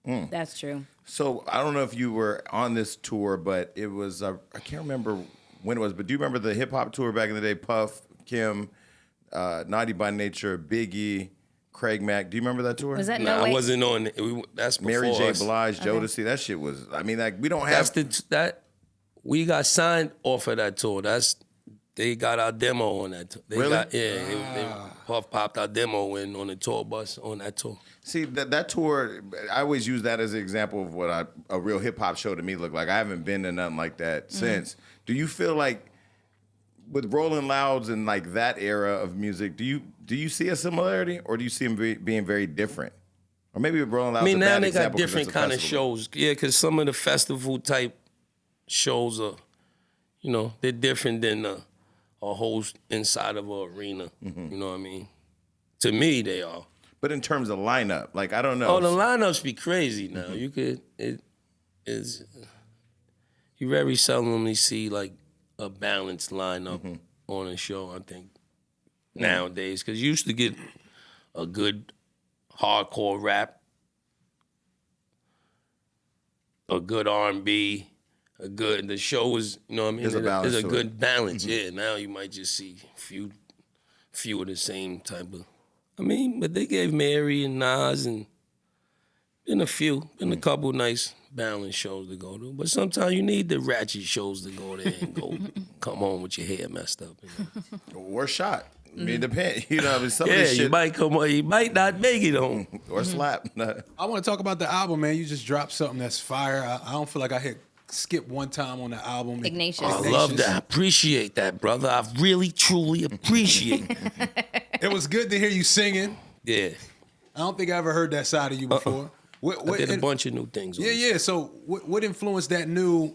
Speaker 2: That's true.
Speaker 1: So I don't know if you were on this tour, but it was, I can't remember when it was, but do you remember the hip hop tour back in the day? Puff, Kim, Naughty by Nature, Biggie, Craig Mack. Do you remember that tour?
Speaker 2: Was that
Speaker 4: I wasn't on it. That's before
Speaker 1: Mary J.
Speaker 4: us.
Speaker 1: Blige, Jodeci. That shit was. I mean, like we don't have.
Speaker 4: We got signed off of that tour. They got our demo on that tour. They Puff popped our demo in on the tour bus on that tour.
Speaker 1: See that tour. I always use that as an example of what a real hip hop show to me looked like. I haven't been to nothing like that since. Do you feel like, with Rolling Louds and like that era of music, do you see a similarity, or do you see them being very different? Or maybe with Rolling Louds,
Speaker 4: now they got different kind of shows. Yeah, because some of the festival type shows are, they're different than a host inside of an arena. You know what I mean? To me, they are.
Speaker 1: But in terms of lineup, like I don't know.
Speaker 4: Oh, the lineups be crazy now. You very seldomly see like a balanced lineup on a show, I think, nowadays. Because you used to get a good hardcore rap, a good R&B, the show was, you know what I mean?
Speaker 1: There's a balance
Speaker 4: There's a
Speaker 1: to
Speaker 4: good
Speaker 1: it.
Speaker 4: balance. Yeah, now you might just see few of the same type of. I mean, but they gave Mary and Nas and been a couple nice balanced shows to go to. But sometimes you need the ratchet shows to go there and come home with your hair messed up. You know?
Speaker 1: Or shot. I mean, it depends. You know, I mean, some of
Speaker 4: Yeah,
Speaker 1: this shit.
Speaker 4: you might come on, you might not make it home.
Speaker 1: Or slap.
Speaker 3: I want to talk about the album, man. You just dropped something that's fire. I don't feel like I hit skip one time on the album.
Speaker 2: Ignatius.
Speaker 4: I love that. I appreciate that, brother. I really, truly appreciate it.
Speaker 3: It was good to hear you singing.
Speaker 4: Yeah.
Speaker 3: I don't think I ever heard that side of you before.
Speaker 4: I did a bunch of new things.
Speaker 3: Yeah. So what influenced that new?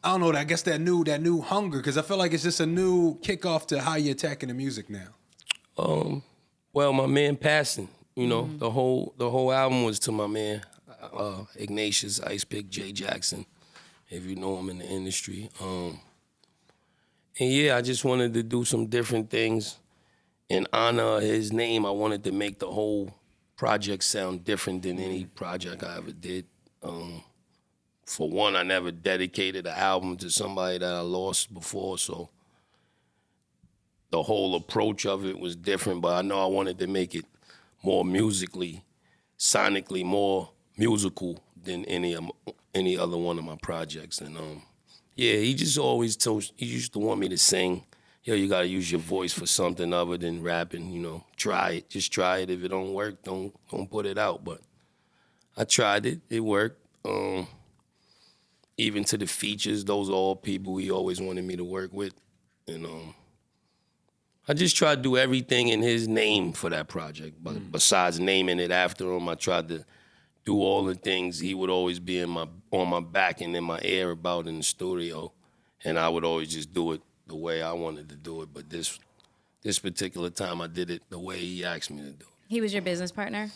Speaker 3: I don't know. I guess that new hunger, because I feel like it's just a new kickoff to how you're attacking the music now.
Speaker 4: Well, my man passing. You know, the whole album was to my man Ignatius, Ice Pick, Jay Jackson, if you know him in the industry. And yeah, I just wanted to do some different things in honor of his name. I wanted to make the whole project sound different than any project I ever did. For one, I never dedicated an album to somebody that I lost before, so the whole approach of it was different, but I know I wanted to make it more musically, sonically more musical than any other one of my projects. And yeah, he just always he used to want me to sing. Yo, you gotta use your voice for something other than rapping, you know. Try it. Just try it. If it don't work, don't put it out. But I tried it. It worked. Even to the features, those are all people he always wanted me to work with. And I just tried to do everything in his name for that project. But besides naming it after him, I tried to do all the things he would always be on my back and in my ear about in the studio. And I would always just do it the way I wanted to do it. But this particular time, I did it the way he asked me to do it.
Speaker 2: He was your business partner?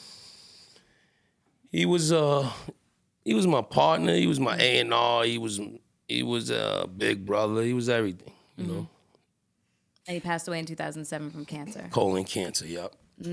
Speaker 4: He was my partner. He was my A&R. He was a big brother. He was everything, you know.
Speaker 2: And he passed away in 2007 from cancer.
Speaker 4: Colon cancer, yep.
Speaker 2: My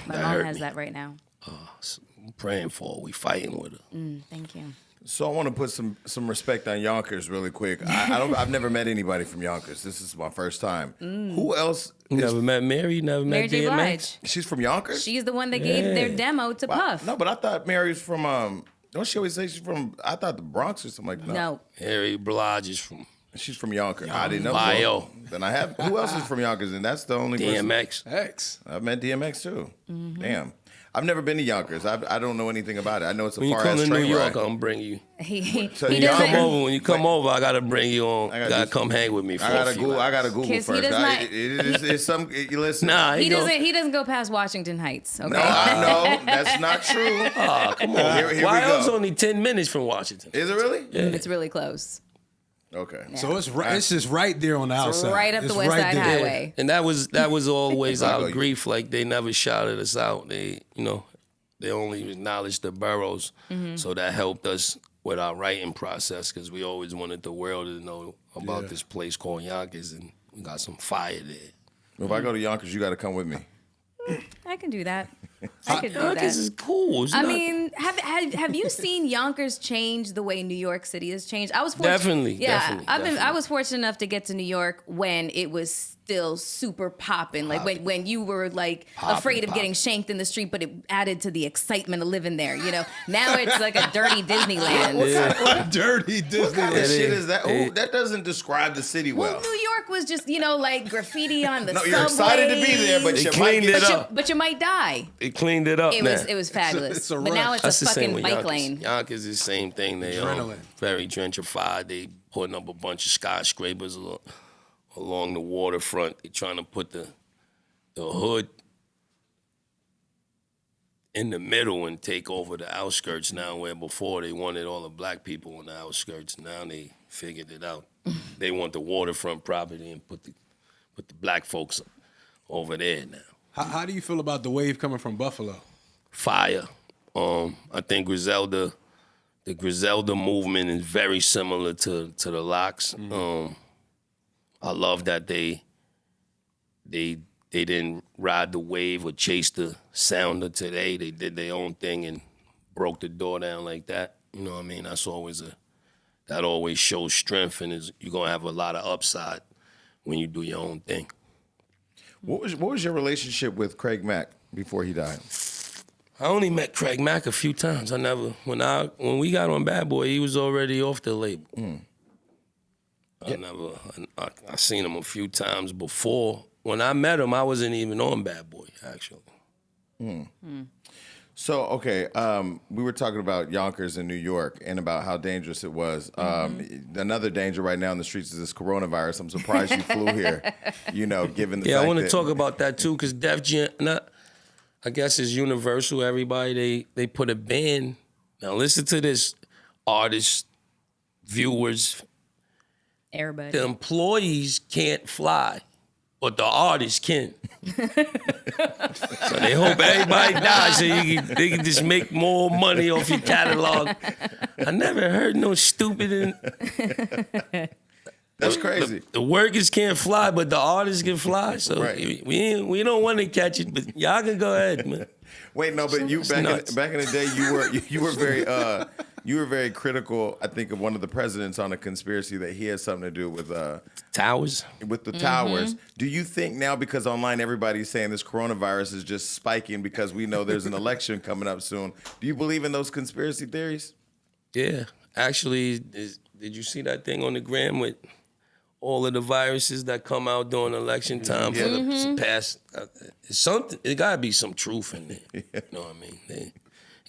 Speaker 4: That
Speaker 2: mom
Speaker 4: hurt
Speaker 2: has
Speaker 4: me.
Speaker 2: that right now.
Speaker 4: I'm praying for her. We fighting with her.
Speaker 2: Thank you.
Speaker 1: So I want to put some respect on Yonkers really quick. I've never met anybody from Yonkers. This is my first time. Who else?
Speaker 4: You never met Mary? Never
Speaker 2: Mary
Speaker 4: met
Speaker 2: J.
Speaker 4: DMX?
Speaker 2: Blige.
Speaker 1: She's from Yonkers?
Speaker 2: She's the one that gave their demo to Puff.
Speaker 1: No, but I thought Mary's from, don't she always say she's from, I thought the Bronx or something like that.
Speaker 2: No.
Speaker 4: Mary Blige is from
Speaker 1: She's from Yonkers. I didn't know.
Speaker 4: Bio.
Speaker 1: Well, then I have, who else is from Yonkers? And that's the only person.
Speaker 4: DMX.
Speaker 3: X.
Speaker 1: I've met DMX too. Damn. I've never been to Yonkers. I don't know anything about it. I know it's a
Speaker 4: When you
Speaker 1: far
Speaker 4: come
Speaker 1: ass
Speaker 4: to New
Speaker 1: train
Speaker 4: York,
Speaker 1: ride.
Speaker 4: I'm bring you.
Speaker 2: He
Speaker 1: So
Speaker 2: he
Speaker 1: you
Speaker 2: doesn't.
Speaker 1: come
Speaker 4: Come over. When you come over, I gotta bring you on.
Speaker 1: I gotta
Speaker 4: Gotta
Speaker 1: do-
Speaker 4: come hang with me for
Speaker 1: I
Speaker 4: a
Speaker 1: gotta
Speaker 4: few
Speaker 1: Google. I
Speaker 4: hours.
Speaker 1: gotta Google
Speaker 2: Kiss, he
Speaker 1: first.
Speaker 2: does not-
Speaker 1: It's some. You listen.
Speaker 4: Nah,
Speaker 2: He
Speaker 4: you know-
Speaker 2: doesn't go past Washington Heights. Okay.
Speaker 1: No, I know that's not true.
Speaker 4: Ah, come on.
Speaker 1: Here
Speaker 4: Why
Speaker 1: we go.
Speaker 4: else only 10 minutes from Washington?
Speaker 1: Is it really?
Speaker 2: It's really close.
Speaker 1: Okay.
Speaker 3: So it's right. It's just right there on the outside.
Speaker 2: right up the
Speaker 3: It's
Speaker 2: West Side
Speaker 3: there.
Speaker 2: Highway.
Speaker 4: And that was always
Speaker 1: Chicago,
Speaker 4: our
Speaker 1: you-
Speaker 4: grief. Like they never shouted us out. They, they only acknowledged the boroughs. So that helped us with our writing process because we always wanted the world to know about this place called Yonkers, and we got some fire there.
Speaker 1: If I go to Yonkers, you got to come with me.
Speaker 2: I can do that. I could do
Speaker 4: Yonkers
Speaker 2: that.
Speaker 4: is cool. It's
Speaker 2: I
Speaker 4: not-
Speaker 2: mean, have you seen Yonkers change the way New York City has changed? I was fortunate,
Speaker 4: Definitely,
Speaker 2: Yeah,
Speaker 4: definitely.
Speaker 2: I was fortunate enough to get to New York when it was still super popping. Like when you were like afraid of getting shanked in the street, but it added to the excitement of living there. Now it's like a dirty Disneyland.
Speaker 3: What dirty
Speaker 1: What kind of
Speaker 3: Disney.
Speaker 1: shit is that? Ooh, that doesn't describe the city well.
Speaker 2: Well, New York was just like graffiti on the
Speaker 1: No,
Speaker 2: subway.
Speaker 1: you're excited to be there, but
Speaker 4: They
Speaker 1: you might
Speaker 4: cleaned
Speaker 1: get
Speaker 4: it up.
Speaker 2: But you might die.
Speaker 4: They cleaned it up
Speaker 2: It
Speaker 4: now.
Speaker 2: was fabulous.
Speaker 3: it's a
Speaker 2: but now
Speaker 3: rush.
Speaker 2: it's
Speaker 4: That's
Speaker 2: a
Speaker 4: the same
Speaker 2: fucking
Speaker 4: with
Speaker 2: bike
Speaker 4: Yonkers.
Speaker 2: lane.
Speaker 4: Yonkers is the same thing. They
Speaker 3: Adrenaline.
Speaker 4: very gentrified. They putting up a bunch of skyscrapers along the waterfront. They trying to put the hood in the middle and take over the outskirts now, where before they wanted all the black people on the outskirts. Now they figured it out. They want the waterfront property and put the black folks over there now.
Speaker 3: How do you feel about the wave coming from Buffalo?
Speaker 4: Fire. I think the Griselda movement is very similar to the Locks. I love that they they didn't ride the wave or chase the sound of today. They did their own thing and broke the door down like that. You know what I mean? That always shows strength, and you're gonna have a lot of upside when you do your own thing.
Speaker 1: What was your relationship with Craig Mack before he died?
Speaker 4: I only met Craig Mack a few times. When we got on Bad Boy, he was already off the label. I seen him a few times before. When I met him, I wasn't even on Bad Boy, actually.
Speaker 1: So, okay, we were talking about Yonkers in New York and about how dangerous it was. Another danger right now in the streets is this coronavirus. I'm surprised you flew here, given the fact
Speaker 4: I want to
Speaker 1: that...
Speaker 4: talk about that too, because Def Jam, I guess it's universal. Everybody, they put a ban. Now listen to this, artists, viewers.
Speaker 2: Everybody.
Speaker 4: The employees can't fly, but the artists can. So they hope everybody dies so they can just make more money off your catalog. I never heard no stupid...
Speaker 1: That's crazy.
Speaker 4: The workers can't fly, but the artists can fly. So
Speaker 1: Right.
Speaker 4: we don't want to catch it, but y'all can go ahead, man.
Speaker 1: Wait, no, but you back in the day, you were very critical. I think of one of the presidents on a conspiracy that he had something to do with
Speaker 4: Towers.
Speaker 1: With the towers. Do you think now, because online everybody's saying this coronavirus is just spiking because we know there's an election coming up soon? Do you believe in those conspiracy theories?
Speaker 4: Yeah, actually, did you see that thing on the gram with all of the viruses that come out during election time for the past? Something. It gotta be some truth in there. You know what I mean? It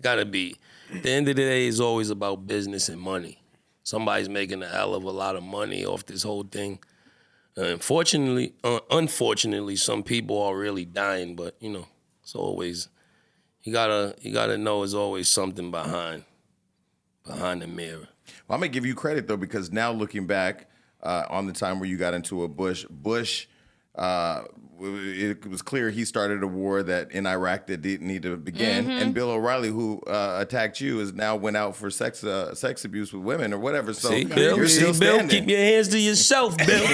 Speaker 4: gotta be. At the end of the day, it's always about business and money. Somebody's making a hell of a lot of money off this whole thing. Unfortunately, some people are really dying, but it's always you gotta know there's always something behind the mirror.
Speaker 1: Well, I'm gonna give you credit though, because now looking back on the time where you got into a Bush, it was clear he started a war that in Iraq that didn't need to begin, and Bill O'Reilly, who attacked you, is now went out for sex abuse with women or whatever. So
Speaker 4: see, Bill, keep your hands to yourself, Bill.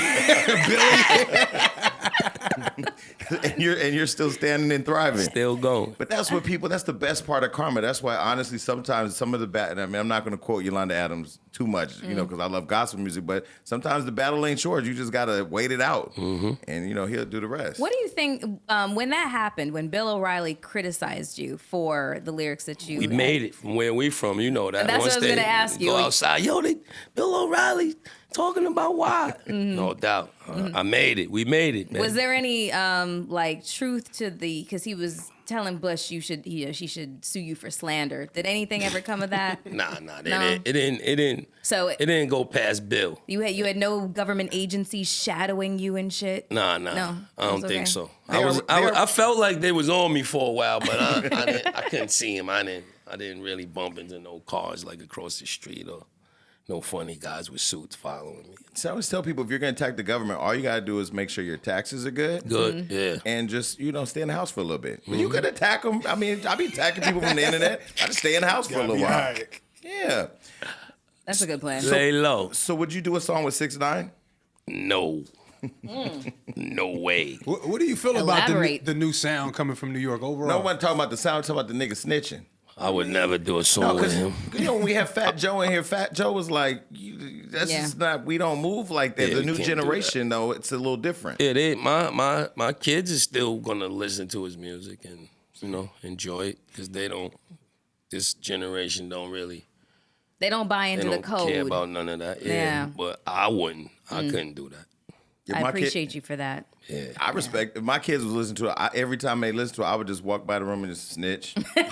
Speaker 1: and you're still standing and thriving,
Speaker 4: still going.
Speaker 1: But that's the best part of karma. That's why honestly, sometimes some of the bad. I mean, I'm not going to quote Yolanda Adams too much, because I love gospel music. But sometimes the battle ain't short. You just gotta wait it out, and he'll do the rest.
Speaker 2: What do you think when that happened? When Bill O'Reilly criticized you for the lyrics that you
Speaker 4: we made it from where we from, that.
Speaker 2: That's what I was going to ask you.
Speaker 4: Go outside, Bill O'Reilly talking about why? No doubt, I made it. We made it, man.
Speaker 2: Was there any truth to because he was telling Bush she should sue you for slander? Did anything ever come of that?
Speaker 4: Nah. It didn't.
Speaker 2: So
Speaker 4: it didn't go past Bill.
Speaker 2: You had no government agencies shadowing you and shit.
Speaker 4: Nah.
Speaker 2: No,
Speaker 4: I don't think so. I felt like they was on me for a while, but I couldn't see him. I didn't really bump into no cars like across the street or no funny guys with suits following me.
Speaker 1: So I always tell people, if you're going to attack the government, all you got to do is make sure your taxes are good.
Speaker 4: Good, yeah.
Speaker 1: And just, stay in the house for a little bit. But you could attack them. I mean, I be attacking people from the internet. I just stay in the house for a little while. Yeah.
Speaker 2: That's a good plan.
Speaker 4: Lay low.
Speaker 1: So would you do a song with 6ix9ine?
Speaker 4: No. No way.
Speaker 3: What do you feel about the new sound coming from New York overall?
Speaker 1: No one talking about the sound, talking about the nigga snitching.
Speaker 4: I would never do a song with him.
Speaker 1: When we have Fat Joe in here, Fat Joe was like, that's just not, we don't move like that.
Speaker 4: Yeah,
Speaker 1: the new generation, though, it's a little different.
Speaker 4: Yeah, my kids are still going to listen to his music and, enjoy it because this generation don't really.
Speaker 2: They don't buy into the code.
Speaker 4: They don't care about none of that. Yeah. But I wouldn't. I couldn't do that.
Speaker 1: Yeah,
Speaker 2: I appreciate you for that.
Speaker 1: Yeah, I respect. If my kids was listening to it, every time they listen to it, I would just walk by the room and just snitch. Petty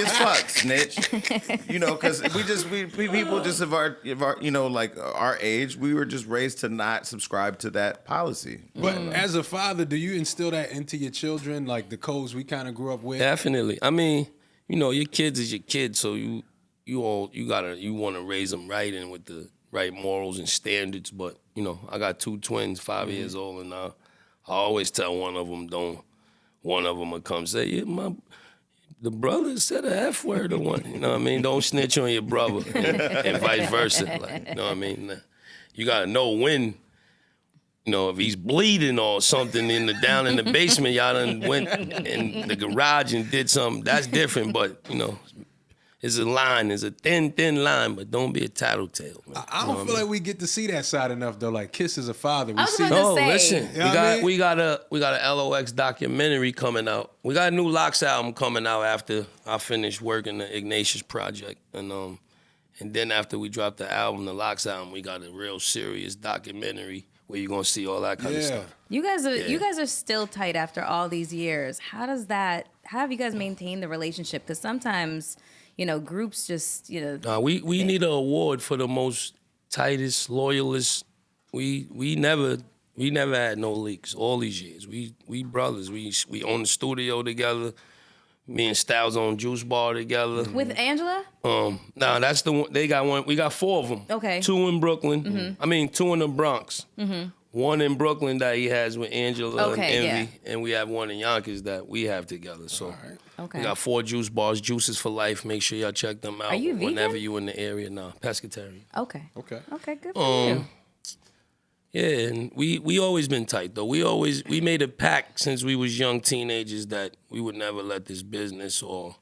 Speaker 1: as fuck, snitch. Because we people just of our our age, we were just raised to not subscribe to that policy.
Speaker 3: But as a father, do you instill that into your children, like the codes we kind of grew up with?
Speaker 4: Definitely. I mean, your kids is your kids, so you want to raise them right and with the right morals and standards, but I got 2 twins, 5 years old, and I always tell one of them will come say, yeah, the brother said a F word or one. You know what I mean? Don't snitch on your brother, and vice versa. You know what I mean? You gotta know when You know, if he's bleeding or something down in the basement, y'all done went in the garage and did something, that's different. But, you know, it's a line. It's a thin line, but don't be a tattletale. Man.
Speaker 3: I don't feel like we get to see that side enough though. Like Kiss is a father. We see.
Speaker 2: about to say.
Speaker 4: Listen,
Speaker 3: You know what I mean?
Speaker 4: we got a LOX documentary coming out. We got a new Locks album coming out after I finish working the Ignatius project, and then after we drop the album, the Locks album, we got a real serious documentary where you're gonna see all that kind of stuff.
Speaker 2: You guys are still tight after all these years. How have you guys maintained the relationship? Because sometimes, you know, groups just, you know.
Speaker 4: We need an award for the most tightest, loyalist. We never had no leaks all these years. We brothers. We own the studio together. Me and Styles own Juice Bar together.
Speaker 2: With Angela?
Speaker 4: Nah, that's the one. They got one. We got 4 of them.
Speaker 2: Okay.
Speaker 4: 2 in Brooklyn. I mean, 2 in the Bronx. One in Brooklyn that he has with Angela and Envy, and we have one in Yonkers that we have together. So we got 4 juice bars, Juices for Life. Make sure y'all check them out.
Speaker 2: Are you
Speaker 4: whenever
Speaker 2: vegan?
Speaker 4: you in the area now. Pescatarian.
Speaker 2: Okay, good for you.
Speaker 4: Yeah, and we always been tight though. We made a pact since we was young teenagers that we would never let this business or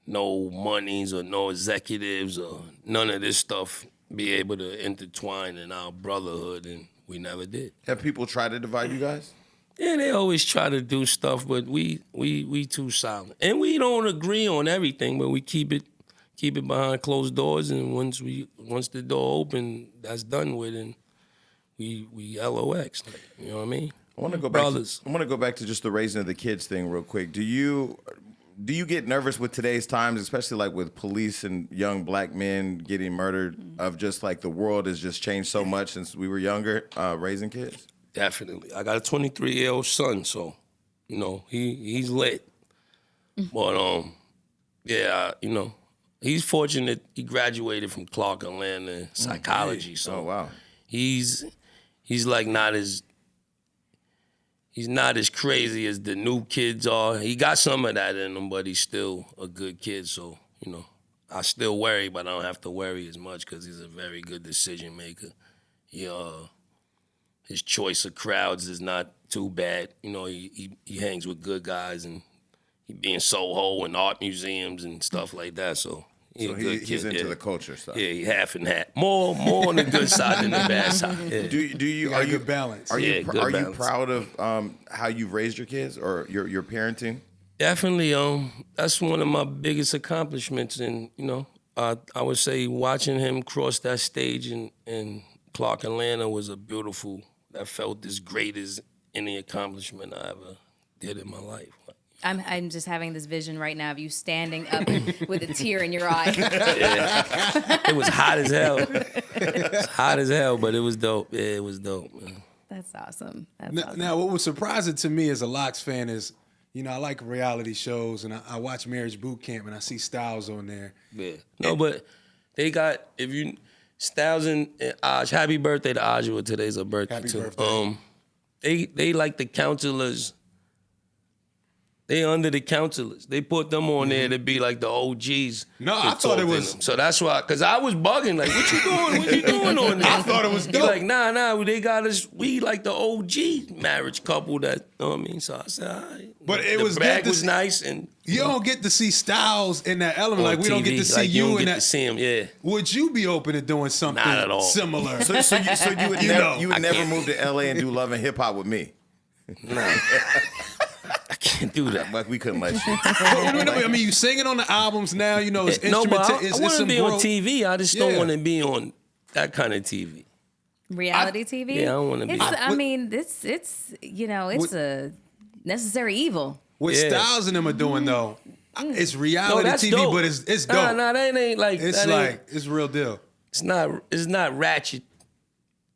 Speaker 4: no monies or no executives or none of this stuff be able to intertwine in our brotherhood, and we never did.
Speaker 1: Have people tried to divide you guys?
Speaker 4: Yeah, they always try to do stuff, but we too silent. And we don't agree on everything, but we keep it behind closed doors, and once the door open, that's done with, and we LOX, like, you know what I mean?
Speaker 1: I want to go
Speaker 4: Brothers.
Speaker 1: back. I want to go back to just the raising of the kids thing real quick. Do you get nervous with today's times, especially like with police and young black men getting murdered? Of just like the world has just changed so much since we were younger, raising kids.
Speaker 4: Definitely. I got a 23-year-old son, so you know he's lit. But yeah, you know he's fortunate. He graduated from Clark Atlanta psychology, so
Speaker 1: Oh wow.
Speaker 4: he's like he's not as crazy as the new kids are. He got some of that in him, but he's still a good kid. So, you know, I still worry, but I don't have to worry as much because he's a very good decision maker. His choice of crowds is not too bad. You know, he hangs with good guys, and he be in Soho and art museums and stuff like that. So he's a good kid.
Speaker 1: He's into the culture stuff.
Speaker 4: Yeah, he half and half. More on the good side than the bad side. Yeah.
Speaker 1: Do you
Speaker 3: Got
Speaker 1: are
Speaker 3: a
Speaker 1: you
Speaker 3: good balance.
Speaker 1: Are you
Speaker 4: good
Speaker 1: are you
Speaker 4: balance.
Speaker 1: proud of how you've raised your kids or your parenting?
Speaker 4: Definitely, that's one of my biggest accomplishments, and you know, I would say watching him cross that stage in Clark Atlanta was that felt as great as any accomplishment I ever did in my life.
Speaker 2: I'm just having this vision right now of you standing up with a tear in your eye.
Speaker 4: It was hot as hell. It was hot as hell, but it was dope. Yeah, it was dope, man.
Speaker 2: That's awesome.
Speaker 3: Now, what was surprising to me as a Locks fan is, you know, I like reality shows, and I watch Marriage Boot Camp, and I see Styles on there.
Speaker 4: Yeah. No, but they got, Styles and Aj, happy birthday to Ajua. Today's her birthday,
Speaker 3: Happy
Speaker 4: too.
Speaker 3: birthday.
Speaker 4: They like the counselors. They under the counselors. They put them on there to be like the OGs.
Speaker 3: No,
Speaker 4: to
Speaker 3: I thought
Speaker 4: talk
Speaker 3: it
Speaker 4: to
Speaker 3: was-
Speaker 4: them. So that's why, because I was bugging, like, what you doing? What you doing on there?
Speaker 3: I thought it was
Speaker 4: He
Speaker 3: dope.
Speaker 4: like, nah, they got us, we like the OG marriage couple that, you know what I mean? So I said, all right.
Speaker 3: But it
Speaker 4: the
Speaker 3: was
Speaker 4: bag
Speaker 3: good to
Speaker 4: was
Speaker 3: see-
Speaker 4: nice, and
Speaker 3: You don't get to see Styles in that element.
Speaker 4: on
Speaker 3: Like, we don't get
Speaker 4: TV,
Speaker 3: to see
Speaker 4: like,
Speaker 3: you
Speaker 4: don't
Speaker 3: in
Speaker 4: get
Speaker 3: that.
Speaker 4: to see him, yeah.
Speaker 3: Would you be open to doing something
Speaker 4: Not at all.
Speaker 3: similar?
Speaker 1: So you would
Speaker 3: You
Speaker 1: never,
Speaker 3: know,
Speaker 1: you would
Speaker 4: I
Speaker 1: never
Speaker 4: can't.
Speaker 1: move to LA and do Love and Hip Hop with me.
Speaker 4: Nah. I can't do that.
Speaker 1: Like we couldn't let you.
Speaker 3: I mean, you singing on the albums now. You know, it's
Speaker 4: No, but
Speaker 3: instrumental.
Speaker 4: I
Speaker 3: It's
Speaker 4: want to
Speaker 3: some
Speaker 4: be on
Speaker 3: growth.
Speaker 4: TV. I just don't
Speaker 3: Yeah.
Speaker 4: want to be on that kind of TV.
Speaker 2: Reality TV?
Speaker 4: Yeah, I don't wanna be-
Speaker 2: I mean, it's you know, it's a necessary evil.
Speaker 3: What
Speaker 4: Yeah.
Speaker 3: Styles and them are doing though, it's reality
Speaker 4: that's
Speaker 3: TV,
Speaker 4: dope.
Speaker 3: but it's dope.
Speaker 4: Nah, that ain't like
Speaker 3: It's
Speaker 4: that
Speaker 3: like it's real deal.
Speaker 4: it's not ratchet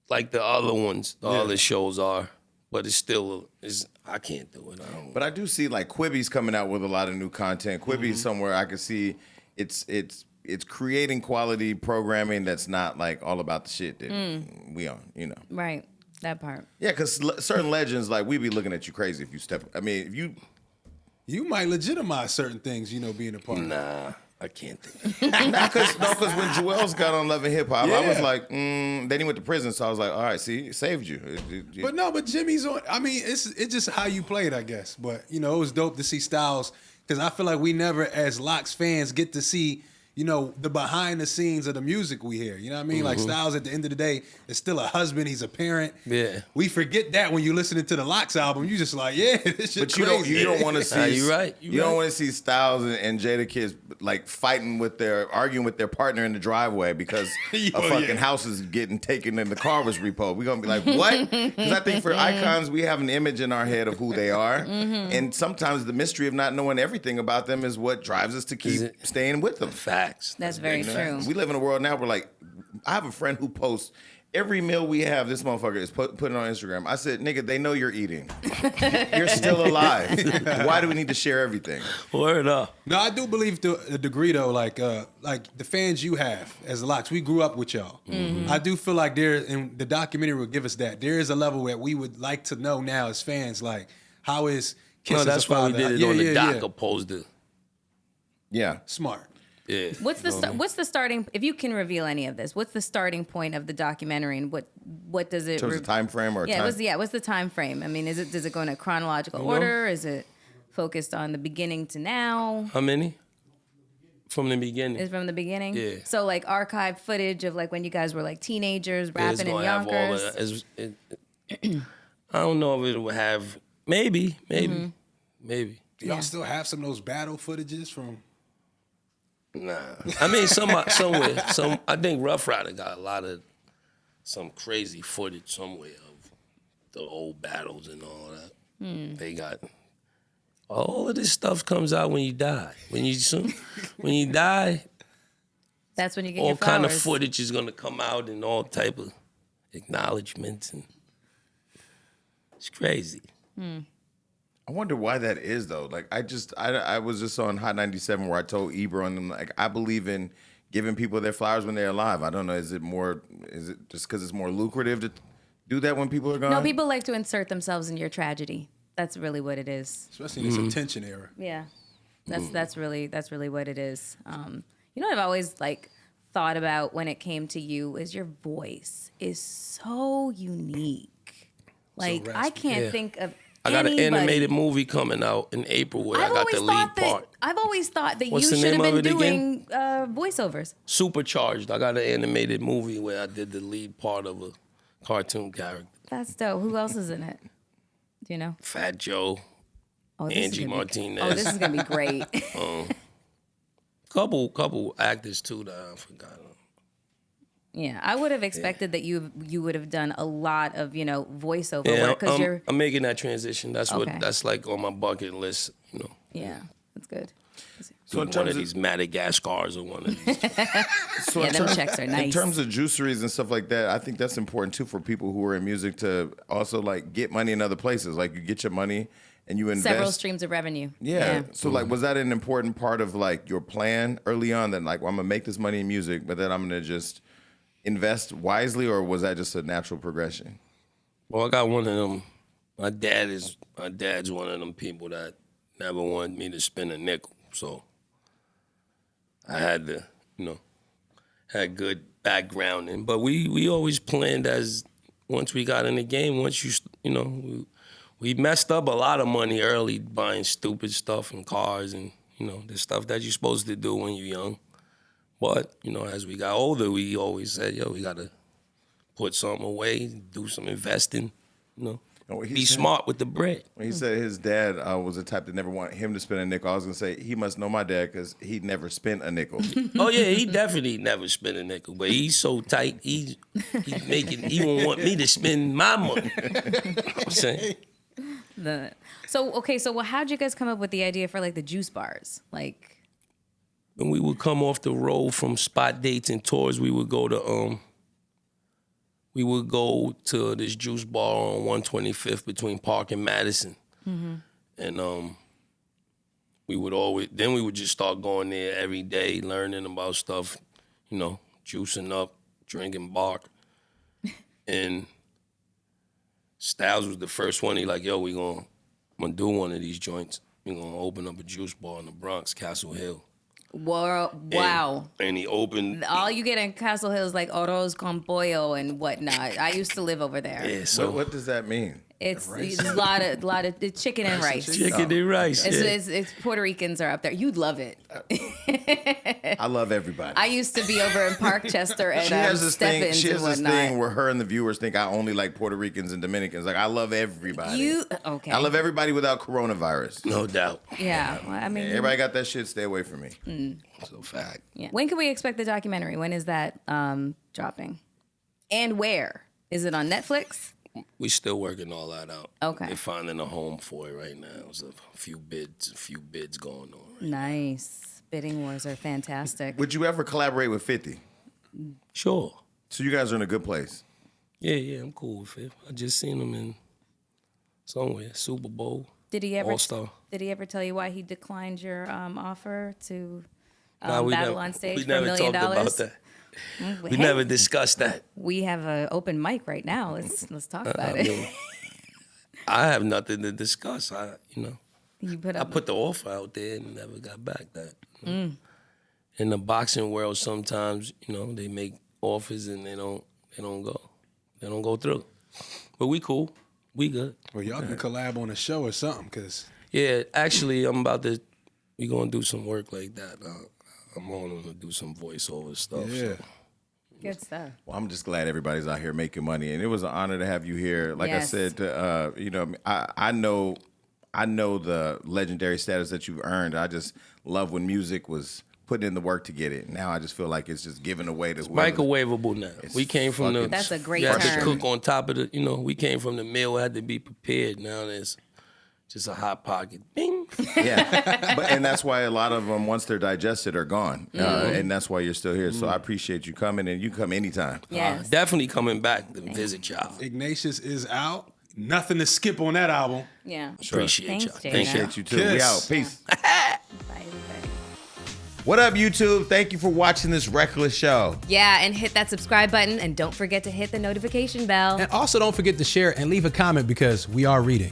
Speaker 4: like the other ones, the other shows are. But it's still I can't do it. I don't.
Speaker 1: But I do see like Quibi's coming out with a lot of new content. Quibi's somewhere I can see it's creating quality programming that's not like all about the shit that we on, you know.
Speaker 2: Right. That part.
Speaker 1: Yeah, because certain legends, like, we be looking at you crazy if you step. I mean, if you.
Speaker 3: You might legitimize certain things, you know, being a part.
Speaker 4: Nah, I can't think.
Speaker 1: Because when Joel's got on Love and Hip Hop, I was like, then he went to prison, so I was like, all right, see, it saved you.
Speaker 3: But Jimmy's on. I mean, it's just how you play it, I guess. But it was dope to see Styles because I feel like we never, as Locks fans, get to see the behind the scenes of the music we hear. You know what I mean? Like Styles at the end of the day is still a husband. He's a parent.
Speaker 4: Yeah.
Speaker 3: We forget that when you're listening to the Locks album. You just like, this shit
Speaker 1: But you don't want to see.
Speaker 4: You're right.
Speaker 1: You don't want to see Styles and Jadakiss like arguing with their partner in the driveway because a fucking house is getting taken and the car was repoed. We're gonna be like, what? Because I think for icons, we have an image in our head of who they are, and sometimes the mystery of not knowing everything about them is what drives us to keep staying with them.
Speaker 4: Facts.
Speaker 2: That's very true.
Speaker 1: We live in a world now where, like, I have a friend who posts every meal we have. This motherfucker is putting on Instagram. I said, nigga, they know you're eating. You're still alive. Why do we need to share everything?
Speaker 4: Word up.
Speaker 3: No, I do believe to a degree though, like the fans you have as the Locks, we grew up with y'all. I do feel like and the documentary will give us that. There is a level where we would like to know now as fans, like, how is Kiss as
Speaker 4: that's
Speaker 3: a father?
Speaker 4: why we did it on the doc opposed to.
Speaker 1: Yeah.
Speaker 3: Smart.
Speaker 4: Yeah.
Speaker 2: What's the starting? If you can reveal any of this, what's the starting point of the documentary, and what does it?
Speaker 1: In terms of time frame or time?
Speaker 2: What's the time frame? I mean, does it go in a chronological order? Is it focused on the beginning to now?
Speaker 4: How many? From the beginning.
Speaker 2: Is from the beginning?
Speaker 4: Yeah.
Speaker 2: So like archived footage of like when you guys were like teenagers rapping in
Speaker 4: have all
Speaker 2: Yonkers.
Speaker 4: of that. I don't know if it would have. Maybe.
Speaker 3: Do y'all still have some of those battle footages from?
Speaker 4: Nah, I mean somewhere. I think Rough Rider got a lot of some crazy footage somewhere of the old battles and all that. They got all of this stuff comes out when you die. When you die,
Speaker 2: That's when you get
Speaker 4: all
Speaker 2: your flowers.
Speaker 4: kind of footage is gonna come out and all type of acknowledgments, and it's crazy.
Speaker 1: I wonder why that is though. Like I was just on Hot 97 where I told Ebro and them, like, I believe in giving people their flowers when they're alive. I don't know. Is it just because it's more lucrative to do that when people are gone?
Speaker 2: No, people like to insert themselves in your tragedy. That's really what it is.
Speaker 3: Especially in this attention era.
Speaker 2: Yeah, that's really what it is. What I've always like thought about when it came to you is your voice is so unique. Like I can't think of.
Speaker 4: I got
Speaker 2: anybody.
Speaker 4: an animated movie coming out in April where I got the lead part.
Speaker 2: I've always thought that
Speaker 4: What's
Speaker 2: you
Speaker 4: the
Speaker 2: should have
Speaker 4: name of
Speaker 2: been
Speaker 4: it
Speaker 2: doing voiceovers.
Speaker 4: Supercharged. I got an animated movie where I did the lead part of a cartoon character.
Speaker 2: That's dope. Who else is in it? Do you know?
Speaker 4: Fat Joe,
Speaker 2: This is
Speaker 4: Angie
Speaker 2: gonna
Speaker 4: Martinez.
Speaker 2: This is gonna be great.
Speaker 4: Couple actors too that I forgot.
Speaker 2: Yeah, I would have expected that you would have done a lot of voiceover work because
Speaker 4: I'm making that transition. That's
Speaker 2: Okay.
Speaker 4: that's like on my bucket list.
Speaker 2: Yeah, that's good.
Speaker 1: So in
Speaker 4: one
Speaker 1: terms
Speaker 4: of these Madagascars or one of these.
Speaker 2: Yeah, them checks are nice.
Speaker 1: In terms of juiceries and stuff like that, I think that's important too for people who are in music to also like get money in other places. Like you get your money and you invest.
Speaker 2: Several streams of revenue.
Speaker 1: Yeah. So like, was that an important part of like your plan early on? That like, well, I'm gonna make this money in music, but then I'm gonna just invest wisely, or was that just a natural progression?
Speaker 4: Well, I got one of them. My dad's one of them people that never wanted me to spend a nickel. So I had to, had good background. But we always planned as once we got in the game, we messed up a lot of money early buying stupid stuff and cars and, the stuff that you're supposed to do when you're young. But, as we got older, we always said, we got to put something away, do some investing, be smart with the bread.
Speaker 1: When he said his dad was the type that never wanted him to spend a nickel, I was going to say he must know my dad because he never spent a nickel.
Speaker 4: Oh, yeah, he definitely never spent a nickel. But he's so tight, he won't want me to spend my money. You know what I'm saying?
Speaker 2: So how'd you guys come up with the idea for like the juice bars? Like...
Speaker 4: When we would come off the road from spot dates and tours, we would go to this juice bar on 125th between Park and Madison. And we would just start going there every day, learning about stuff, juicing up, drinking bark. And Styles was the first one. He like, I'm gonna do one of these joints. We're gonna open up a juice bar in the Bronx, Castle Hill.
Speaker 2: Wow.
Speaker 4: And he opened.
Speaker 2: All you get in Castle Hill is like arroz con pollo and whatnot. I used to live over there.
Speaker 4: Yeah, so
Speaker 1: What does that mean?
Speaker 2: It's a lot of chicken and rice.
Speaker 4: chicken and rice.
Speaker 2: It's Puerto Ricans are up there. You'd love it.
Speaker 1: I love everybody.
Speaker 2: I used to be over in Parkchester and
Speaker 1: she has this thing.
Speaker 2: Stephens
Speaker 1: She has
Speaker 2: and
Speaker 1: this
Speaker 2: whatnot.
Speaker 1: thing where her and the viewers think I only like Puerto Ricans and Dominicans. Like I love everybody.
Speaker 2: Okay.
Speaker 1: I love everybody without coronavirus.
Speaker 4: No doubt.
Speaker 2: Yeah, well, I mean,
Speaker 1: Everybody got that shit. Stay away from me.
Speaker 4: So fact.
Speaker 2: yeah. When can we expect the documentary? When is that dropping? And where? Is it on Netflix?
Speaker 4: We still working all that out.
Speaker 2: Okay.
Speaker 4: They're finding a home for it right now. There's a few bids going on. Right?
Speaker 2: Nice. Bidding wars are fantastic.
Speaker 1: Would you ever collaborate with 50?
Speaker 4: Sure.
Speaker 1: So you guys are in a good place.
Speaker 4: Yeah, I'm cool with it. I just seen him in somewhere, Super Bowl.
Speaker 2: Did he ever
Speaker 4: All-Star.
Speaker 2: Did he ever tell you why he declined your offer to
Speaker 4: Nah, we
Speaker 2: battle
Speaker 4: never-
Speaker 2: on stage
Speaker 4: we
Speaker 2: for
Speaker 4: never
Speaker 2: $1 million?
Speaker 4: talked about that. We
Speaker 2: Hey,
Speaker 4: never discussed that.
Speaker 2: We have an open mic right now. Let's talk about
Speaker 4: I
Speaker 2: it.
Speaker 4: mean, I have nothing to discuss.
Speaker 2: You put
Speaker 4: I
Speaker 2: up.
Speaker 4: put the offer out there and never got back that. In the boxing world, sometimes, they make offers and they don't go. They don't go through. But we cool. We good.
Speaker 3: Well, y'all can collab on a show or something, cause
Speaker 4: Yeah, actually, we gonna do some work like that. I'm on to do some voiceover stuff.
Speaker 3: yeah.
Speaker 4: So.
Speaker 2: Good stuff.
Speaker 1: Well, I'm just glad everybody's out here making money, and it was an honor to have you here. Like
Speaker 2: Yes.
Speaker 1: I said, I know the legendary status that you've earned. I just love when music was putting in the work to get it. Now I just feel like it's just given away to whoever.
Speaker 4: Microwavable now.
Speaker 1: It's
Speaker 4: We came from the.
Speaker 1: fucking-
Speaker 2: That's a great
Speaker 4: You had to
Speaker 2: term.
Speaker 4: cook on top of the. We came from the meal. Had to be prepared. Now there's just a hot pocket. Bing.
Speaker 1: Yeah, and that's why a lot of them, once they're digested, are gone, and that's why you're still here. So I appreciate you coming, and you come anytime.
Speaker 2: Yes.
Speaker 4: Definitely coming back to visit y'all.
Speaker 3: Ignatius is out. Nothing to skip on that album.
Speaker 2: Yeah.
Speaker 4: Appreciate
Speaker 2: Thanks,
Speaker 4: y'all.
Speaker 2: Jada.
Speaker 4: Thank you.
Speaker 1: Appreciate you too. We
Speaker 3: Kiss.
Speaker 1: out. Peace.
Speaker 2: Bye, everybody.
Speaker 1: What up, YouTube? Thank you for watching this reckless show.
Speaker 2: Yeah, and hit that subscribe button, and don't forget to hit the notification bell.
Speaker 5: And also don't forget to share and leave a comment because we are reading.